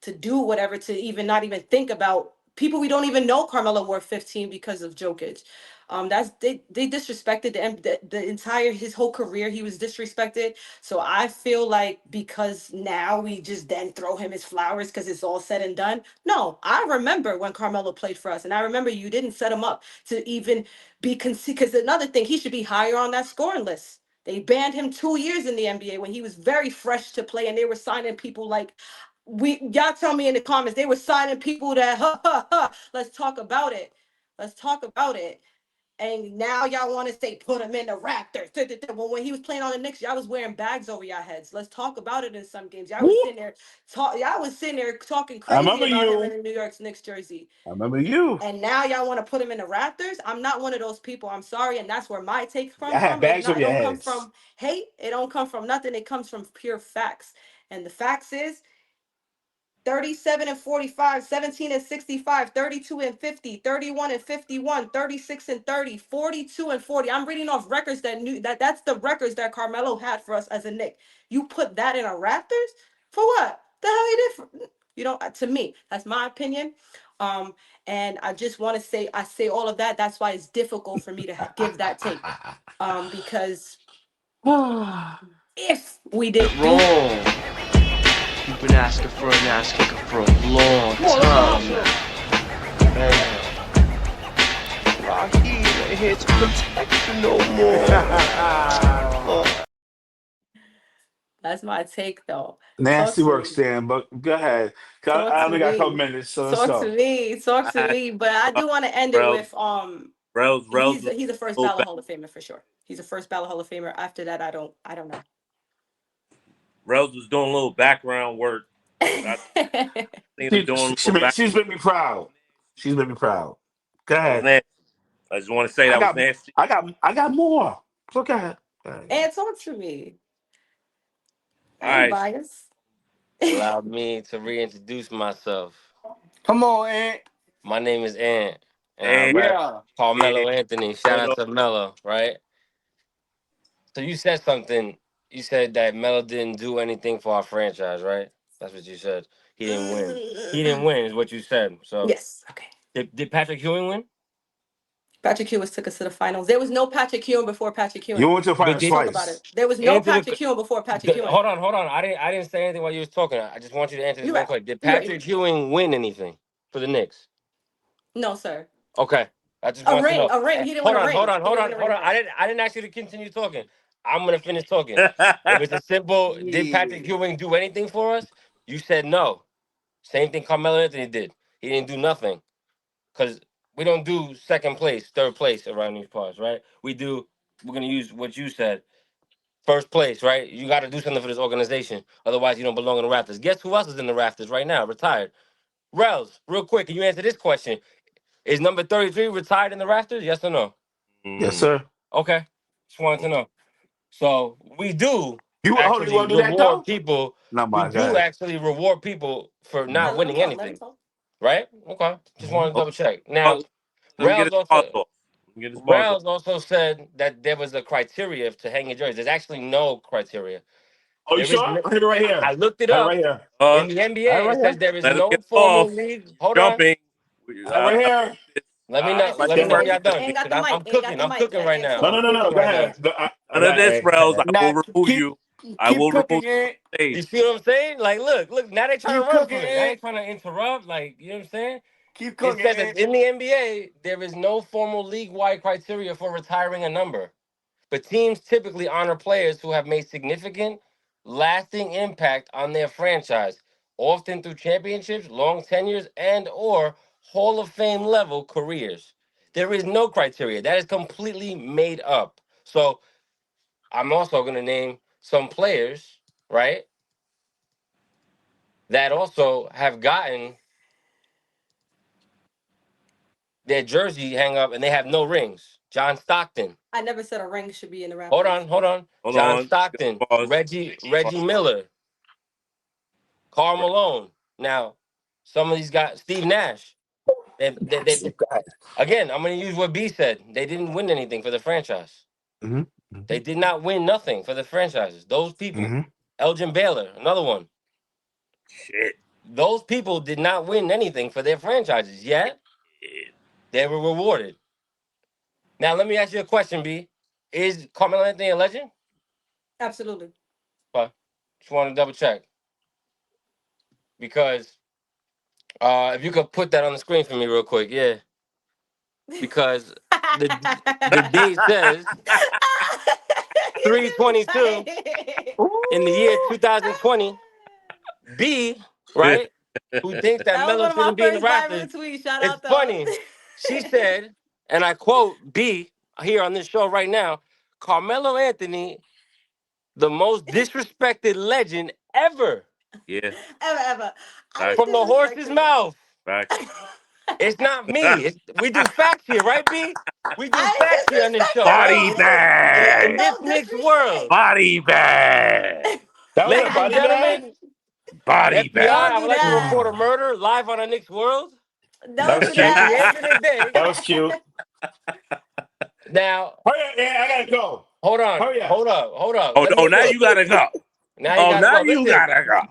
to do whatever, to even not even think about people we don't even know. Carmelo wore 15 because of Jokic. They disrespected the entire his whole career. He was disrespected. So I feel like because now we just then throw him his flowers because it's all said and done. No, I remember when Carmelo played for us, and I remember you didn't set him up to even be considered. Because another thing, he should be higher on that scoring list. They banned him 2 years in the NBA when he was very fresh to play, and they were signing people like y'all tell me in the comments, they were signing people that let's talk about it. Let's talk about it. And now y'all want to say put him in the Raptors. Well, when he was playing on the Knicks, y'all was wearing bags over your heads. Let's talk about it in some games. Y'all was sitting there talking I crazy remember about him you. in the New York Knicks jersey. I remember you. And now y'all want to put him in the Raptors? I'm not one of those people. I'm sorry, and that's where my take I comes had from. bags over It your don't come heads. from hate. It don't come from nothing. It comes from pure facts. And the facts is 37-45, 17-65, 32-50, 31-51, 36-30, 42-40. I'm reading off records that's the records that Carmelo had for us as a Knick. You put that in a Raptors? For what? The hell you did? You know, to me, that's my opinion. And I just want to say, I say all of that. That's why it's difficult for me to give that take. Because if we did Wrong. You've been asking for an ass kicker for a long time now. Man, Raheem ain't here to protect you no more. that's my take, though. Nasty Talk to work, me. Stan, but go ahead. Talk I to only got a couple me. minutes, so let's Talk to go. me. Talk to I, me. But I do want to end it Rells, with Rells was he's a first a little ballot back. Hall of Famer for sure. He's a first ballot Hall of Famer. After that, I don't know. Rells was doing a little background work. I seen him doing a little back. She's made me proud. She's made me proud. Go That was ahead. nasty. I just want to say that was nasty. I got more. So go ahead. And talk to me. All I ain't right. biased. Allow me to reintroduce myself. Come on, Ant. My name is Ant, and I And, rap Yeah. Carmelo and Anthony. Shout out to Melo, right? So you said something. You said that Melo didn't do anything for our franchise, right? That's what you said. He didn't win. He didn't win, is what you said. So Yes. Okay. did Patrick Ewing win? Patrick Ewing took us to the finals. There was no Patrick Ewing before Patrick You Ewing. went to the But finals Let's did talk about it. twice. There was no answer Patrick Ewing before Patrick Ewing. hold on. I didn't say anything while you was talking. I just want you to answer this You one right. question. Did You right. Patrick Ewing win anything for the Knicks? No, sir. Okay. I just A want to ring. know. A ring. He didn't win a ring. He didn't win a ring for us. I didn't ask you to continue talking. I'm gonna finish talking. If it's a simple, did Patrick Yeah. Ewing do anything for us? You said no. Same thing Carmelo Anthony did. He didn't do nothing. Because we don't do second place, third place around these parts, right? We're gonna use what you said. First place, right? You gotta do something for this organization. Otherwise you don't belong in the rafters. Guess who else is in the rafters right now? Retired. Rells, real quick, can you answer this question? Is number 33 retired in the rafters? Yes or no? Yes, Mm. sir. Okay. Just wanted to know. So we do You hold on, you actually want to do that reward though? people. No, We my do God. actually reward people for Now not let him winning talk. Let him anything. talk. Right? Okay. Just Mhm. want to double check. Oh, Now, let me get Rails his pause also off. Let me get his pause off. Rells also said that there was a criteria to hang your jersey. There's actually no criteria. Oh, you There is. sure? I have it right I here. looked it I have it up right here. Uh, in the I have it NBA. right It says here. there is let him no get formal off. league. Hold on. Jumping. I have it right here. Let me Uh, know. It's his like Let me Yes, know turn. when sir. y'all He done. ain't got Cause the mic. I'm He ain't got cooking. the I'm mic. cooking right It's now. No, him. no, I'm no, no. cooking Go right now. ahead. none of this, Rells. I Now will remove keep you. I keep will remove cooking, you from Ant. the stage. You see what I'm saying? Like, look. Now they trying Keep to run cooking, from it. Now they Ant. trying to interrupt. Like, you know what I'm saying? Keep It cooking, says that Ant. in the NBA there is no formal league-wide criteria for retiring a number. But teams typically honor players who have made significant, lasting impact on their franchise, often through championships, long tenures, and/or Hall of Fame level careers. There is no criteria. That is completely made up. So I'm also going to name some players, right, that also have gotten their jersey hang up and they have no rings. John Stockton. I never said a ring should be in the Hold Raptors. on, hold on. Hold John on. Stockton, Pause. Reggie Pause. Miller, Karl Malone. Now, some of these guys, Steve Nash. They again, I'm going to use what B said. They didn't win anything for the franchise. Mm-hmm. They did not win nothing for the franchises. Those people, Mm-hmm. Elgin Baylor, another one. Shit. Those people did not win anything for their franchises, yet they were rewarded. Now, let me ask you a question, B. Is Carmelo Anthony a legend? Absolutely. Just want to double check because if you could put that on the screen for me real quick, yeah. Because the date says 322 in the year 2020. B, right, who thinks that That was Melo one of my shouldn't be in the first rafters. viral tweets. Shout It's out though. funny. She said, and I quote B here on this show right now: Carmelo Anthony, the most disrespected legend ever, Yeah. Ever. I Facts. from the didn't disrespect horse's mouth. Facts. It's not me. We do facts here, right, B? We do I facts didn't here on this disrespect show, him. right? Body No, In bag. this no Knicks world, disrespect. Body bag. That was a ladies and body bag. gentlemen, Body FBI, bag. Don't I do would like to that. report a Oh, murder live on a Knicks world. that Don't was do cute. At the that. end of the day, That was cute. now, Hurry up, yeah, I gotta go. hold on, Hurry up. hold up. Oh Let no, me now look. you gotta go. Now you Oh, gotta now go. you gotta go.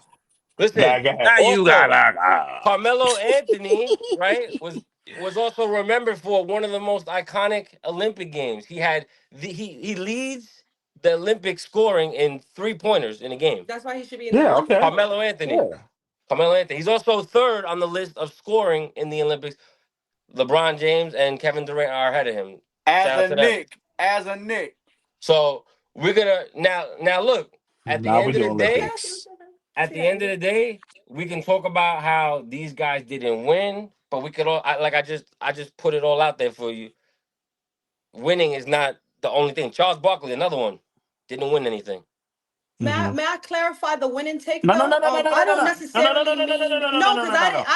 Nah, Listen. go ahead. Now you Also, gotta go. Carmelo Anthony, right, was also remembered for one of the most iconic Olympic games. He leads the Olympic scoring in 3-pointers in a game. That's why he should be in the Yeah, finals okay. too. Carmelo Anthony. Yeah. Carmelo Anthony. He's also third on the list of scoring in the Olympics. LeBron James and Kevin Durant are ahead of him. As Shout out a to them. Nick. As a Nick. So we're gonna now look at the Now we end of do the Okay, day. I see what Olympics. you're saying. I At see the that end of angle. the day, we can talk about how these guys didn't win, but we could all I just put it all out there for you. Winning is not the only thing. Charles Barkley, another one, didn't win anything. Mm-hmm. May I clarify the winning take No, no, though? no, no, no, no, I no, don't no, no, no, no, no, necessarily no, no, no, mean no, no, no, no, no, because no, no, no.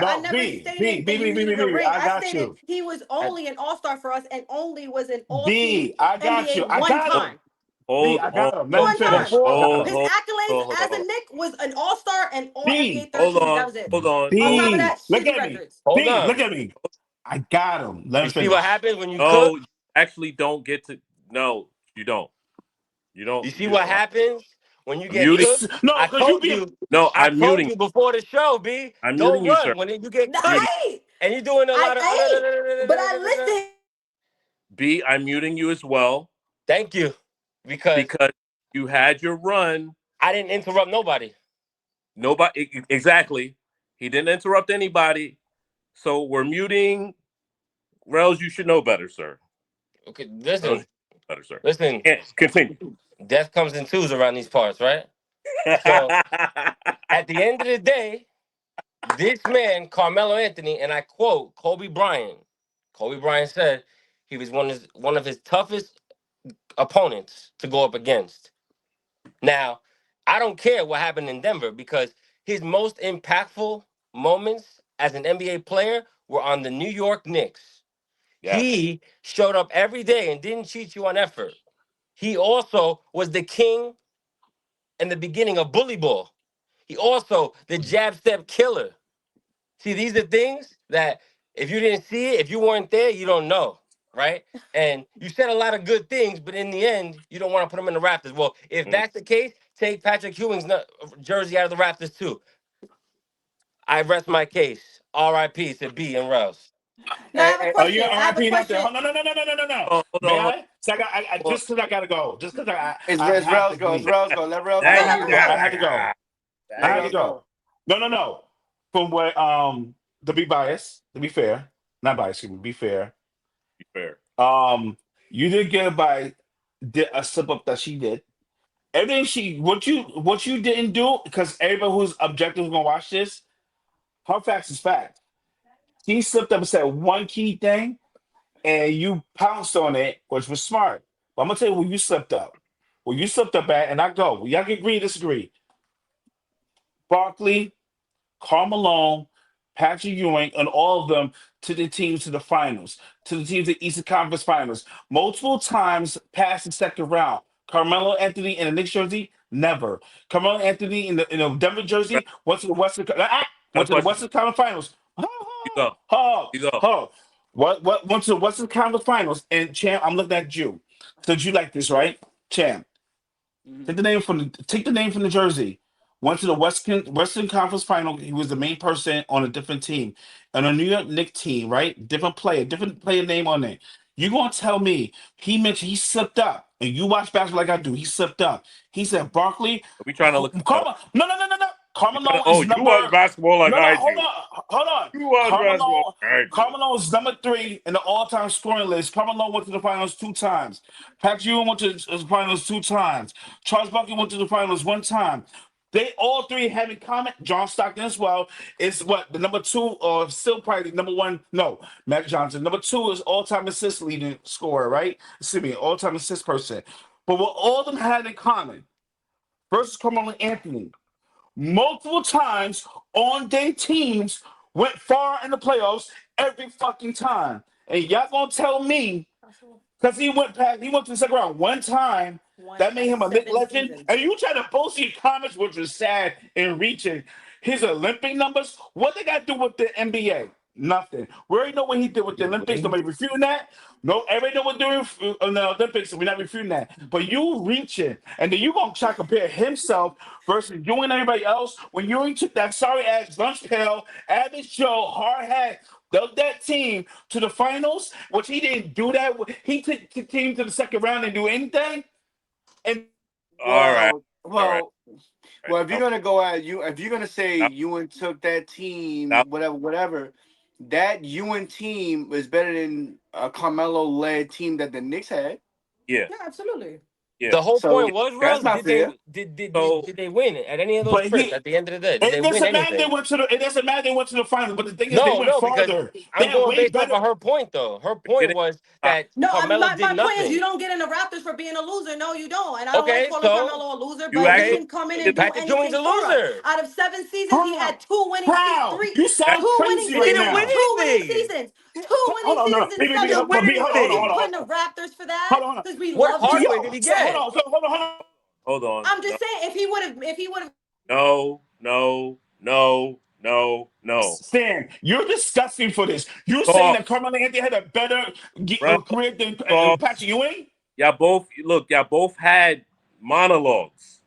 I No, never B, B, stated B, that you B, B, B, needed a B. ring. I I got stated you. he was At only an all-star for us and only was an all-team B, I got you. NBA I one got Oh, you. time. Hold I on. got him. Let him One finish. time. I Before got Hold, him. His hold, accolades hold as a on. Knick was an All-Star and All NBA B, third Hold team. That on. was it. Hold on. On Hold top of on. B, that, look shitty at me. records. hold B, on. look at me. I got him. Let You him see what finish. happens when you No, cook? you actually don't get to. No, you don't. You don't. You see You what don't. happens when you I'm get muting. cooked? No, I because you told be. you. No, I I'm told muting. you before the show, B. I'm muting Don't you, sir. run when you get No, cooked Muting. I ain't. and you're doing a lot of. I ain't. But I listened. B, I'm muting you as well Thank you, because because you had your run. I didn't interrupt nobody. Nobody exactly. He didn't interrupt anybody. So we're muting. Rells, you should know better, sir. Okay, Rells, you listen, should know better, sir. listen. Continue. Death comes in twos around these parts, right? So at the end of the day, this man, Carmelo Anthony, and I quote Kobe Bryant. Kobe Bryant said he was one of his toughest opponents to go up against. Now, I don't care what happened in Denver because his most impactful moments as an NBA player were on the New York Knicks. Yes. He showed up every day and didn't cheat you on effort. He also was the king in the beginning of bully ball. He also the jab step killer. See, these are things that if you didn't see it, if you weren't there, you don't know, right? And you said a lot of good things, but in the end, you don't want to put them in the rafters. Well, if Mm. that's the case, take Patrick Ewing's jersey out of the rafters too. I rest my case. R.I.P. to B and Rels. Now I have a And, Oh, you question. I have a RIP not there. question. No, no, no, no, no, no, no, no. Hold May on. I? So I Hold on. just because I gotta go. Just because I it's have to Rells go. It's leave. Rells go. Let Rells I Now No, go. let have you to him go. got I go. have to go. I Let have to Rells go. go. No, no, no. From what to be biased, to be fair, not biased, excuse me, be fair. be fair. You did get by did a slip up that she did. Everything what you didn't do, because everybody who's objective is gonna watch this, her facts is fact. She slipped up and said one key thing, and you pounced on it, which was smart. But I'm gonna tell you where you slipped up. Where you slipped up at, and I go. Y'all can agree, disagree. Barkley, Karl Malone, Patrick Ewing, and all of them to the teams to the finals, to the teams at Eastern Conference Finals. Multiple times past the second round. Carmelo Anthony in the Knicks jersey, never. Carmelo Anthony in the Denver Rells, jersey got a went to the question. Western Conference Finals. You go. Oh, You go. oh. What went to the Western Conference Finals? And champ, I'm looking at you. So you like this, right? Champ. Mhm. Take the name from the jersey. Went to the Western Conference Final. He was the main person on a different team, on a New York Knicks team, right? Different player name on it. You gonna tell me he mentioned he slipped up, and you watch basketball like I do. He slipped up. He said Barkley, We trying to look it up. Carmelo. No, no, no, no, no. We trying Carmelo to, oh, is you number. watch basketball like No, no, I hold do. on, hold on. You watch basketball Carmelo, like I do. Carmelo is number 3 in the all-time scoring list. Carmelo went to the finals 2 times. Patrick Ewing went to the finals 2 times. Charles Buckley went to the finals 1 time. They all three have in common. John Stockton as well is what the number 2, or still probably the number 1. No, Matt Johnson. Number 2 is all-time assist leading scorer, right? Excuse me, all-time assist person. But what all of them had in common versus Carmelo Anthony, multiple times on their teams went far in the playoffs every fucking time. And y'all gonna tell me because he went to the second round 1 time. One That made at him a Knick 7 legend. seasons. And you try to post your comments, which was sad in reaching his Olympic numbers. What they got to do with the NBA? Nothing. We already know what he did with the Olympics. Nobody refuting that. No, everybody know what doing in the Olympics, so we're not refuting that. But you reaching, and then you gonna try to compare himself versus you and everybody else when you took that sorry ass lunch pail, average Joe, hard hat, dug that team to the finals, which he didn't do that. He took the team to the second round and do anything. And All right. Well, All right. well, well. If you're gonna go at you, if you're gonna say Now, Ewan took that now, team, whatever, that Ewan team is better than a Carmelo led team that the Knicks had. yeah. Yeah, absolutely. Yeah. The whole So point was, that's Rels, not did they fair. So, did they win at any of those but trips at the end of the day? Did it they win doesn't matter. They anything? went to the. It doesn't matter. They went to the finals. But the thing is, they No, went no, because farther. They I'm had going way based off better. of her point though. Her we're point getting was uh, that No, Carmelo my did point is you nothing. don't get in the Raptors for being a loser. No, you don't. And I don't Okay, like calling so Carmelo a loser, You but he actually didn't come in and do Patrick Ewing's anything a for us. loser. Out of 7 seasons, he had How? You sound two winning crazy He right didn't seasons. win now. Two winning anything. seasons. Hold on, no. In B, He 7 didn't win B, hold on, seasons. anything. Putting the Raptors for that hold on. because we What love him. hardware did he get? Hold on. hold on. I'm just saying, if he would have. No. Stan, you're disgusting for this. You're saying that Soft, Carmelo Anthony had a better bro. career than Soft. Patrick Ewing? Y'all both had monologues.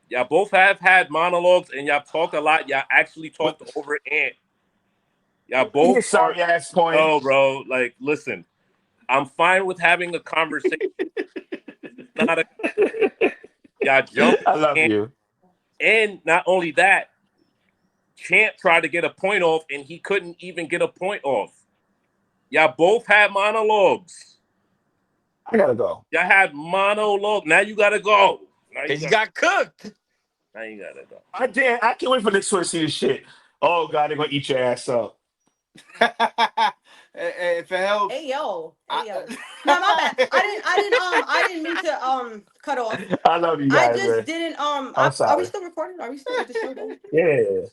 Y'all both have had monologues, and y'all talked a lot. Y'all actually talked over Ant. Y'all both His sorry ass point. no, bro. Like, listen, I'm fine with having a conversation. It's not a y'all jump I love in, you. and not only that, Champ tried to get a point off, and he couldn't even get a point off. Y'all both had monologues. I gotta go. Y'all had monologue. Now you gotta go. He got cooked. Now you gotta go. I can't wait for next one to see this shit. Oh god, they're gonna eat your ass up. If it helps, Hey yo. No, my bad. I didn't mean to cut off. I love you I guys, just man. didn't I'm are we sorry. still recording? Are we still at the show going?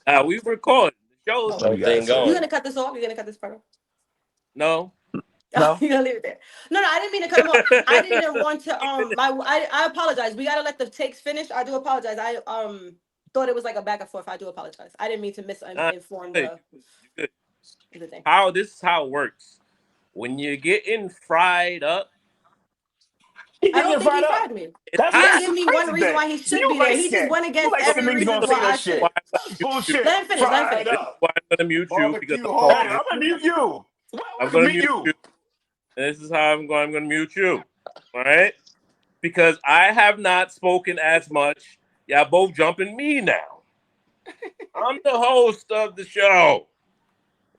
Yeah. We recording. The show's Love Whole you thing guys, man. You going. gonna cut this off? You gonna cut this part off? no. No? You gonna leave it there? No, I didn't mean to cut him off. I didn't want to I apologize. We gotta let the takes finish. I do apologize. I thought it was like a back and forth. I do apologize. I didn't mean to misinform Good. the thing. This is how it works. When you're getting fried up, He I didn't don't get think fired he up. fired me. it's He didn't hot. That's give the me one crazy reason thing. why he should You be there. light He just skin. went You against like every skin niggas reason gonna why say I that should. shit. Why I'm That's gonna mute you. bullshit. Let him finish. Fried This is up. why I'm gonna mute you because barbecue I'm Hey, talking. hard. I'm gonna mute you. Why I'm I gonna mute mute you? you. This is how I'm going. I'm gonna mute you. All right? Because I have not spoken as much. Y'all both jumping me now. I'm the host of the show.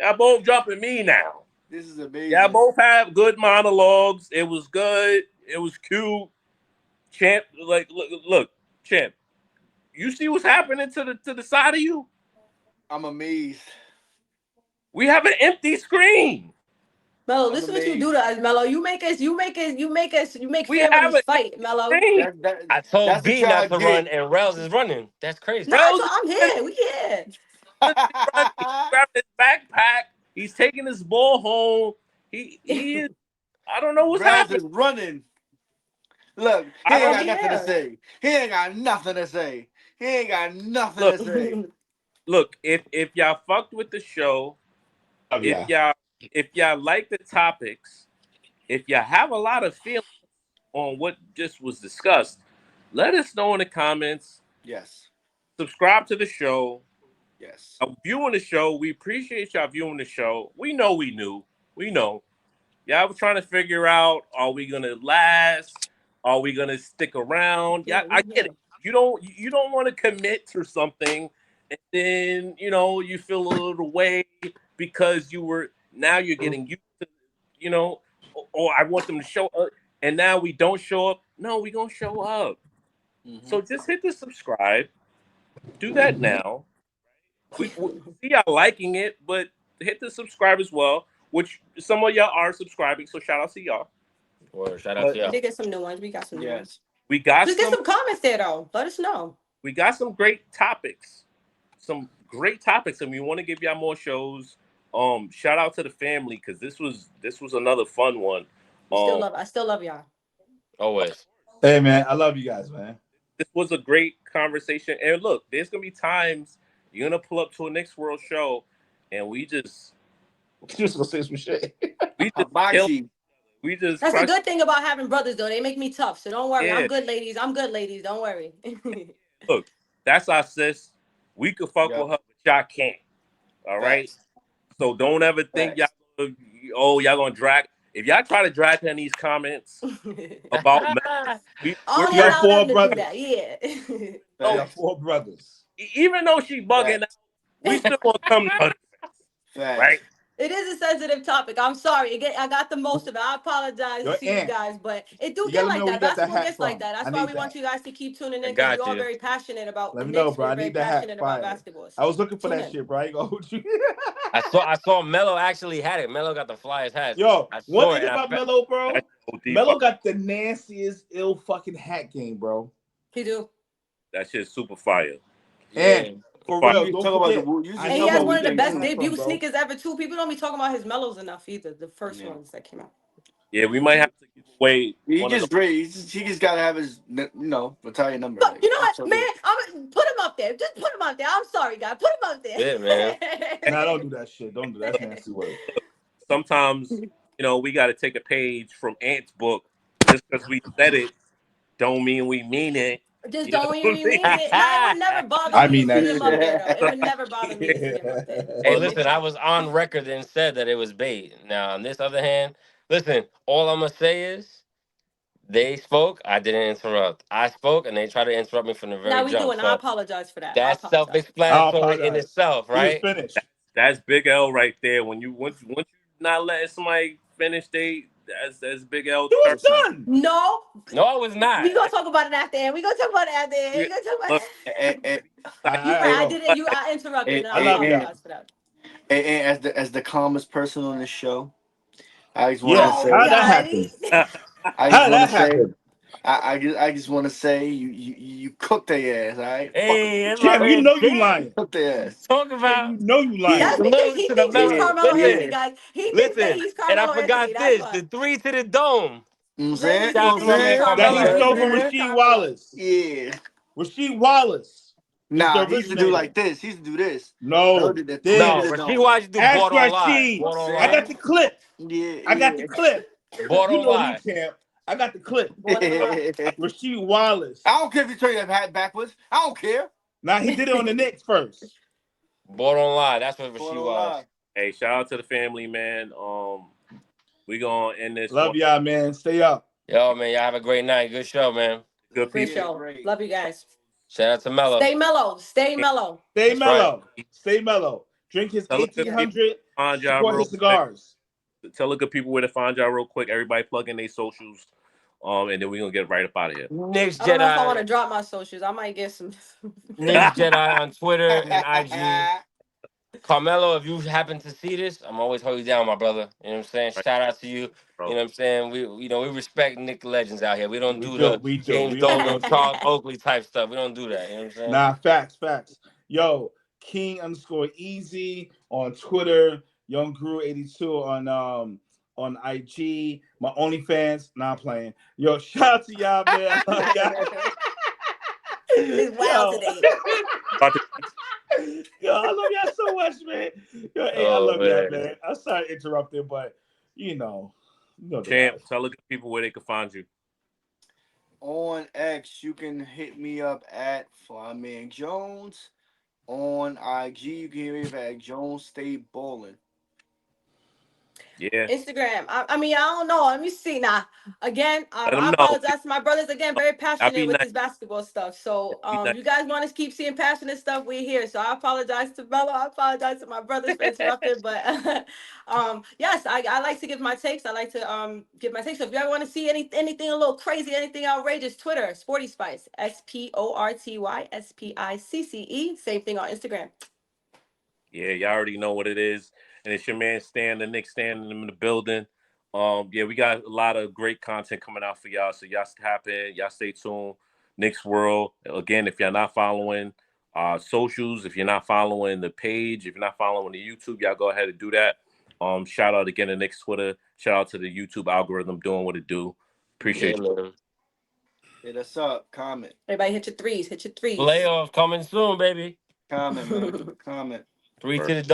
Y'all both jumping me now. This is Y'all amazing. both have good monologues. It was good. It was cute. Champ, like look, Champ. You see what's happening to the side of you? I'm amazed. We have an empty screen. Melo, I'm this is what you do amazed. to us, Melo. You make We have families a fight, Melo. screen. I told That's what B not y'all to run, get. and Rells is running. That's crazy. No, Rells is I'm running. here. We here. He's grabbing his backpack. He's taking his ball home. He is. I don't know what's Rells happening. is running. Look, he I ain't don't got I'm nothing to here. say. He ain't got nothing to say. He ain't got nothing look. to say. Look. If y'all fucked with the show, Love if ya. y'all like the topics, if y'all have a lot of feelings on what just was discussed, let us know in the comments. Yes. Subscribe to the show. Yes. Viewing the show. We appreciate y'all viewing the show. We know we knew. We know. Y'all was trying to figure out, are we gonna last? Are we gonna stick around? Yeah, Yeah, I we get here. it. You don't want to commit to something and then you feel a little way because now you're getting used to you know, or I want them to show up and now we don't show up. No, we gonna show up. Mm-hmm. So just hit the subscribe. Do that now. We see y'all liking it, but hit the subscribe as well, which some of y'all are subscribing. So shout out to y'all. Or shout out to But We y'all. did get some new ones. We got some new ones. Yes. we got Just get some some comments there though. Let us know. great topics. Some great topics, and we want to give y'all more shows. Shout out to the family because this was another fun one. I still love y'all. Always. Hey man, I love you guys, man. This was a great conversation. And look, there's gonna be times you're gonna pull up to a Knicks World show, and we just Just gonna say some shit. kill. Hibachi. We just That's a crush. good thing about having brothers though. They make me tough. So don't worry. Yeah, I'm good, ladies. I'm good, ladies. Don't worry. look, that's our sis. We could fuck with Yep. her, but y'all can't. All right. Facts. So don't ever think Facts. y'all gonna drag. If y'all try to drag her in these comments about Melo, I we're only We are allow them four to do brothers. that. Yeah. We are no, Facts. four brothers. even though she bugging out, Facts. we still gonna come to her defense, Facts. right? It is a sensitive topic. I'm sorry. Again, I got the most of it. I apologize Your to you aunt. guys, but it do You get gotta like know where that. you got that Basketball hat gets like from. that. That's I why need we want that. you guys to keep tuning I in because we're got all you. very passionate about the Let me know, Knicks. bro. We're I very need the hat. passionate about Fire. basketball. I was So looking for tune that in. shit, bro. I ain't gonna hold you. I saw Melo actually had it. Melo got the flyest hats. Yo, I one saw it thing and about Melo, That's bro. OD Melo fire. got the nastiest, ill fucking hat game, bro. He do. That shit's super fire. yeah. And for Fire. real, You don't talk about forget, you I And just he know talk has where about we one of the weak getting the best hat game. from, debut bro. sneakers ever too. People don't be talking about his mellows enough either. The first Yeah. ones that came out. Yeah, we might have to give away He one of gets the. great. He just gotta have his Italian number. So, Like you know it's what, so man? good. I'm put him up there. Just put him up there. I'm sorry, guys. Put him up Yeah, man. there. Nah, don't do that shit. Don't do that. That's nasty work. Sometimes we got to take a page from Ant's book. Just because we said it, don't mean we mean it. Just You know don't what even I mean? mean it. Nah, it would never bother I me mean to see that him up shit. there, though. It So, would never bother me to see him up there. Hey, or look, listen, I was on record and said that it was bait. Now, on this other hand, listen, all I'm going to say is they spoke, I didn't interrupt. I spoke, and they tried to interrupt me from the very Now we do, jump. and I So apologize for that. I that's apologize. I don't self-explanatory in apologize. itself, He was right? finished. that's Big L right there. When you once you not letting somebody finish, that's Big L He turn. was done. No, No, I was not. we gonna talk about it after. And we gonna talk about it after. We Yeah, gonna talk about look, it. You right? I I go. did it. I interrupted, and I I love y'all. apologize for that. As the calmest person on the show, I just want to Yes. Oh say How that God. happen? I just How want to that say happen? I just want to say you cooked their ass. All right, fuck Hey, that's my Champ, you man know you Champ. lying. cooked their ass. Talk Champ, about you know you Yeah, lying. That's because salute he to the thinks he's Melo. yeah, Carmelo yeah. Anthony, Listen, guys. He thinks that listen, he's and I Carmelo Anthony. forgot That's this, why. the 3 to the dome. You know what I'm saying? Ladies, You Shout know he out what to I'm thinks my he's man saying? That Carmelo he Carmelo. Anthony. stole He from thinks he's Rasheed Carmelo. Wallace. Yeah. Rasheed Wallace is the Nah, he used to do originator. like this. He used to do this. Melo No, did the three to No, the this. Rasheed dome. Watch do Ask bought online. Rasheed. Bought You I know got online. the clip. what I'm saying? I got the Yeah, clip. Bought You know me, online. champ. I got the clip. Born online. yeah. Rasheed Wallace. I don't care if you turn your hat backwards. I don't care. Now he did it on the Knicks first. Bought online. That's what Going Rasheed on was. live. hey, shout out to the family, man. We gonna end this Love one. y'all, man. Stay up. Yo, man, y'all have a great night. Good show, man. Good Great people. Yeah, show. great. Love you guys. Shout out to Melo. Stay mellow. Stay mellow. Stay That's right. mellow. Stay mellow. Drink his Tell the good Yeah. people 1800. find y'all Support real his quick. cigars. Tell the good people where to find y'all real quick. Everybody plug in their socials. And then we're gonna get right up out of here. Knicks I don't know if I want to Jedi. drop my socials. I might get some. Knicks Jedi on Twitter and IG. Carmelo, if you happen to see this, I'm always hold you down, my brother. You know what I'm saying? Right, Shout out to you. bro. You know what I'm saying? We respect Nick legends out here. We don't We do do. the We do. James We Dolan, don't do Charles that. Oakley type stuff. We don't do that. You know what I'm saying? Nah, facts. Yo, King underscore easy on Twitter. Young Guru 82 on IG. My OnlyFans. Nah, I'm playing. Yo, shout out to y'all, man. I love y'all. It's wild Yo. today. About to Yo, I love y'all so much, man. Yo, hey, I Oh love y'all, man. man. I'm sorry to interrupt it, but you know the Champ, vibes. tell the good people where they can find you. On X, you can hit me up at Flyman Jones. On IG, you can hit me at Jones Stay Ballin'. Yeah. Instagram. I mean, I don't know. Let me see now. Again, Let I them know. apologize to my brothers. Again, very Y'all be passionate with nice. this basketball stuff. So, Be nice. you guys want to keep seeing passionate stuff, we're here. So I apologize to Bella. I apologize to my brothers for interrupting. But yes, I like to give my takes. I like to give my takes. So if you ever want to see anything a little crazy, anything outrageous, Twitter, Sporty Spice, SPORTY SPICCE. Same thing on Instagram. Yeah, y'all already know what it is. And it's your man Stan, the Knicks standing in the building. Yeah, we got a lot of great content coming out for y'all. So y'all tap in, y'all stay tuned. Knicks World. Again, if you're not following socials, if you're not following the page, if you're not following the YouTube, y'all go ahead and do that. Shout out again to Knicks Twitter. Shout out to the YouTube algorithm doing what it do. Appreciate Yeah, you. man. Hit us up. Comment. Everybody hit your threes. Hit your threes. Playoff coming soon, baby. Comment, man. Comment. 3 to the dome.